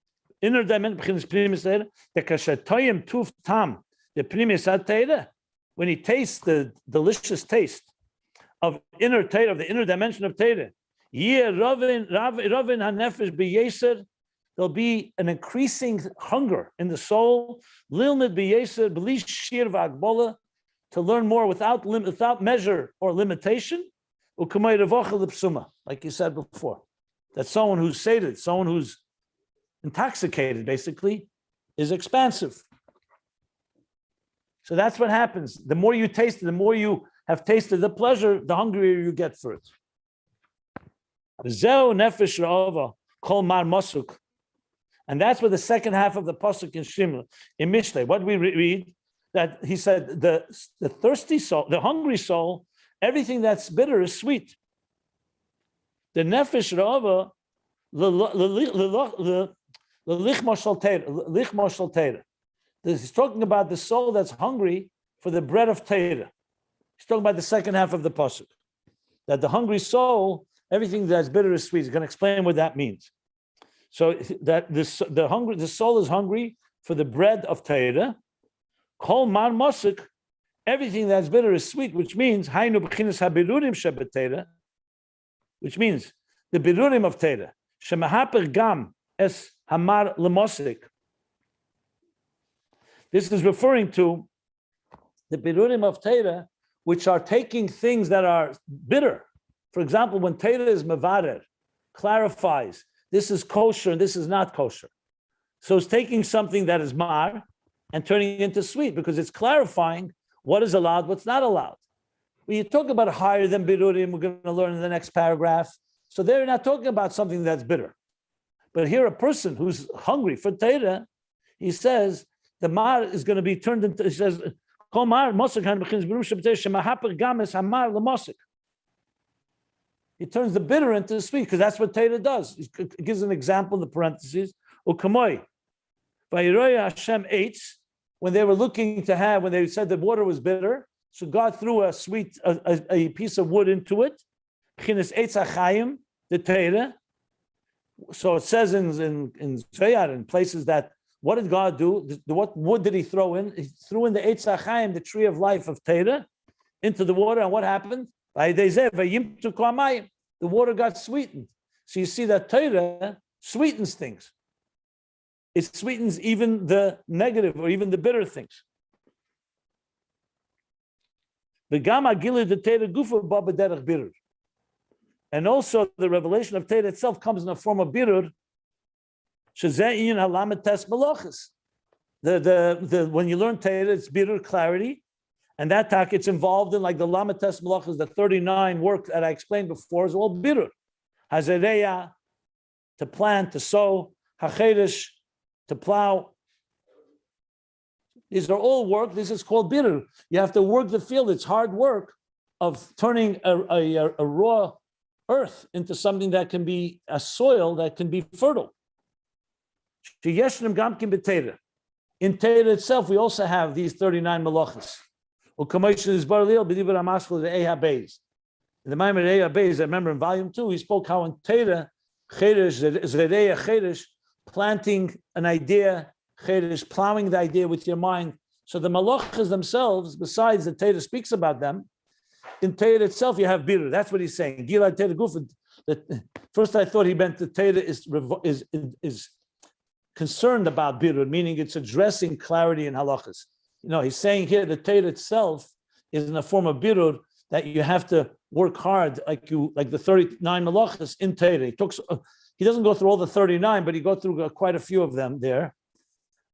Inner dimension, primis ha-Torah. The kashatoyim tuf tam. The primis ha-Torah. When he tastes the delicious taste of inner Torah, of the inner dimension of Torah. Yeh ravin ha-nefesh b'yeser. There'll be an increasing hunger in the soul. Lilmid b'yeser b'li shir v'agbola, to learn more without measure or limitation. Like you said before, that someone who's sated, someone who's intoxicated, basically, is expansive. So that's what happens. The more you taste it, the more you have tasted the pleasure, the hungrier you get for it. Zeu nefesh ra'ava kol mar masuk. And that's what the second half of the pasuk in Shimla, in Mishlei, what we read, that he said the thirsty soul, the hungry soul, everything that's bitter is sweet. The nefesh ra'ava lichma shel Torah. He's talking about the soul that's hungry for the bread of Torah. He's talking about the second half of the pasuk, that the hungry soul, everything that's bitter is sweet. He's going to explain what that means. So that the soul is hungry for the bread of Torah. Kol man masuk, everything that's bitter is sweet, which means hainu b'chinas habirurim shebetera, which means the birurim of Torah. Shemahaper gam es hamar lemosik. This is referring to the birurim of Torah, which are taking things that are bitter. For example, when Torah is mevarer, clarifies, this is kosher and this is not kosher. So it's taking something that is mar and turning it into sweet because it's clarifying what is allowed, what's not allowed. When you talk about higher than birurim, we're going to learn in the next paragraph. So they're not talking about something that's bitter. But here, a person who's hungry for Torah, he says the mar is going to be turned into. He says, he turns the bitter into sweet because that's what Torah does. He gives an example in the parentheses. Hashem ate when they were looking to have, when they said the water was bitter. So God threw a piece of wood into it. The Torah. So it says in Shiur, in places that, what did God do? What wood did he throw in? He threw in the Eitz HaChaim, the tree of life of Torah, into the water. And what happened? The water got sweetened. So you see that Torah sweetens things. It sweetens even the negative or even the bitter things. And also the revelation of Torah itself comes in the form of birur. When you learn Torah, it's birur, clarity, and that talk it's involved in like the lamates malachas, the 39 work that I explained before is all birur. Hazareya, to plant, to sow, hacheresh, to plow. These are all work. This is called birur. You have to work the field. It's hard work of turning a raw earth into something that can be a soil that can be fertile. In Torah itself, we also have these 39 malachas. In the Maimer Ayin Beis, I remember in volume 2, he spoke how in Torah, planting an idea, plowing the idea with your mind. So the malachas themselves, besides the Torah speaks about them, in Torah itself, you have birur. That's what he's saying. First, I thought he meant the Torah is concerned about birur, meaning it's addressing clarity in halachas. He's saying here the Torah itself is in a form of birur that you have to work hard, like the 39 malachas in Torah. He doesn't go through all the 39, but he goes through quite a few of them there.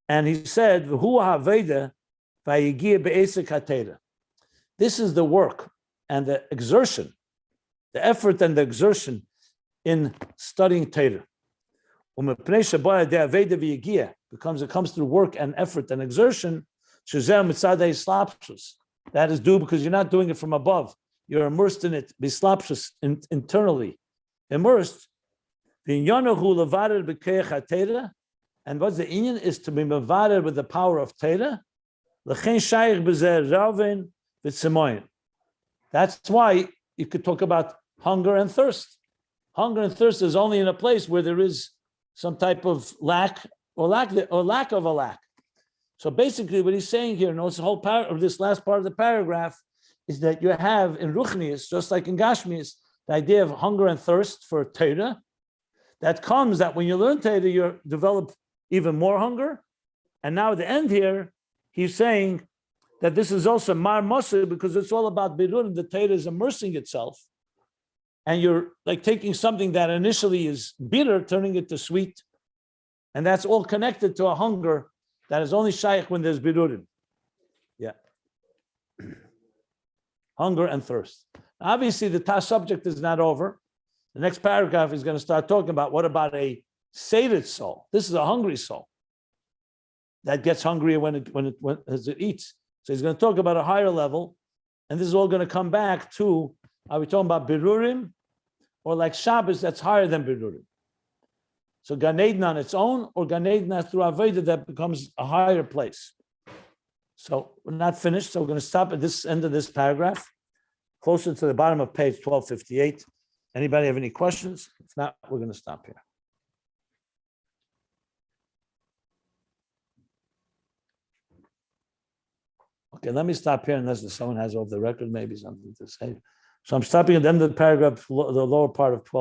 And he said, this is the work and the exertion, the effort and the exertion in studying Torah. It comes through work and effort and exertion. That is due because you're not doing it from above. You're immersed in it, internally immersed. And what's the inyan is to be mevarer with the power of Torah. That's why you could talk about hunger and thirst. Hunger and thirst is only in a place where there is some type of lack of a lack. So basically, what he's saying here, this whole this last part of the paragraph, is that you have in Ruchnius, just like in Gashmius, the idea of hunger and thirst for Torah. That comes that when you learn Torah, you develop even more hunger. And now at the end here, he's saying that this is also mar moshe because it's all about birur. The Torah is immersing itself, and you're like taking something that initially is bitter, turning it to sweet, and that's all connected to a hunger that is only shaykh when there's birurim. Yeah, hunger and thirst. Obviously, the subject is not over. The next paragraph is going to start talking about what about a sated soul. This is a hungry soul that gets hungrier as it eats. So he's going to talk about a higher level, and this is all going to come back to, are we talking about birurim, or like Shabbos that's higher than birurim? So Gan Eden on its own, or Gan Eden through Havaya that becomes a higher place. So we're not finished, so we're going to stop at this end of this paragraph, closer to the bottom of page 1258. Anybody have any questions? If not, we're going to stop here. Okay, let me stop here unless someone has off the record, maybe something to say. So I'm stopping at the end of the paragraph, the lower part of 12.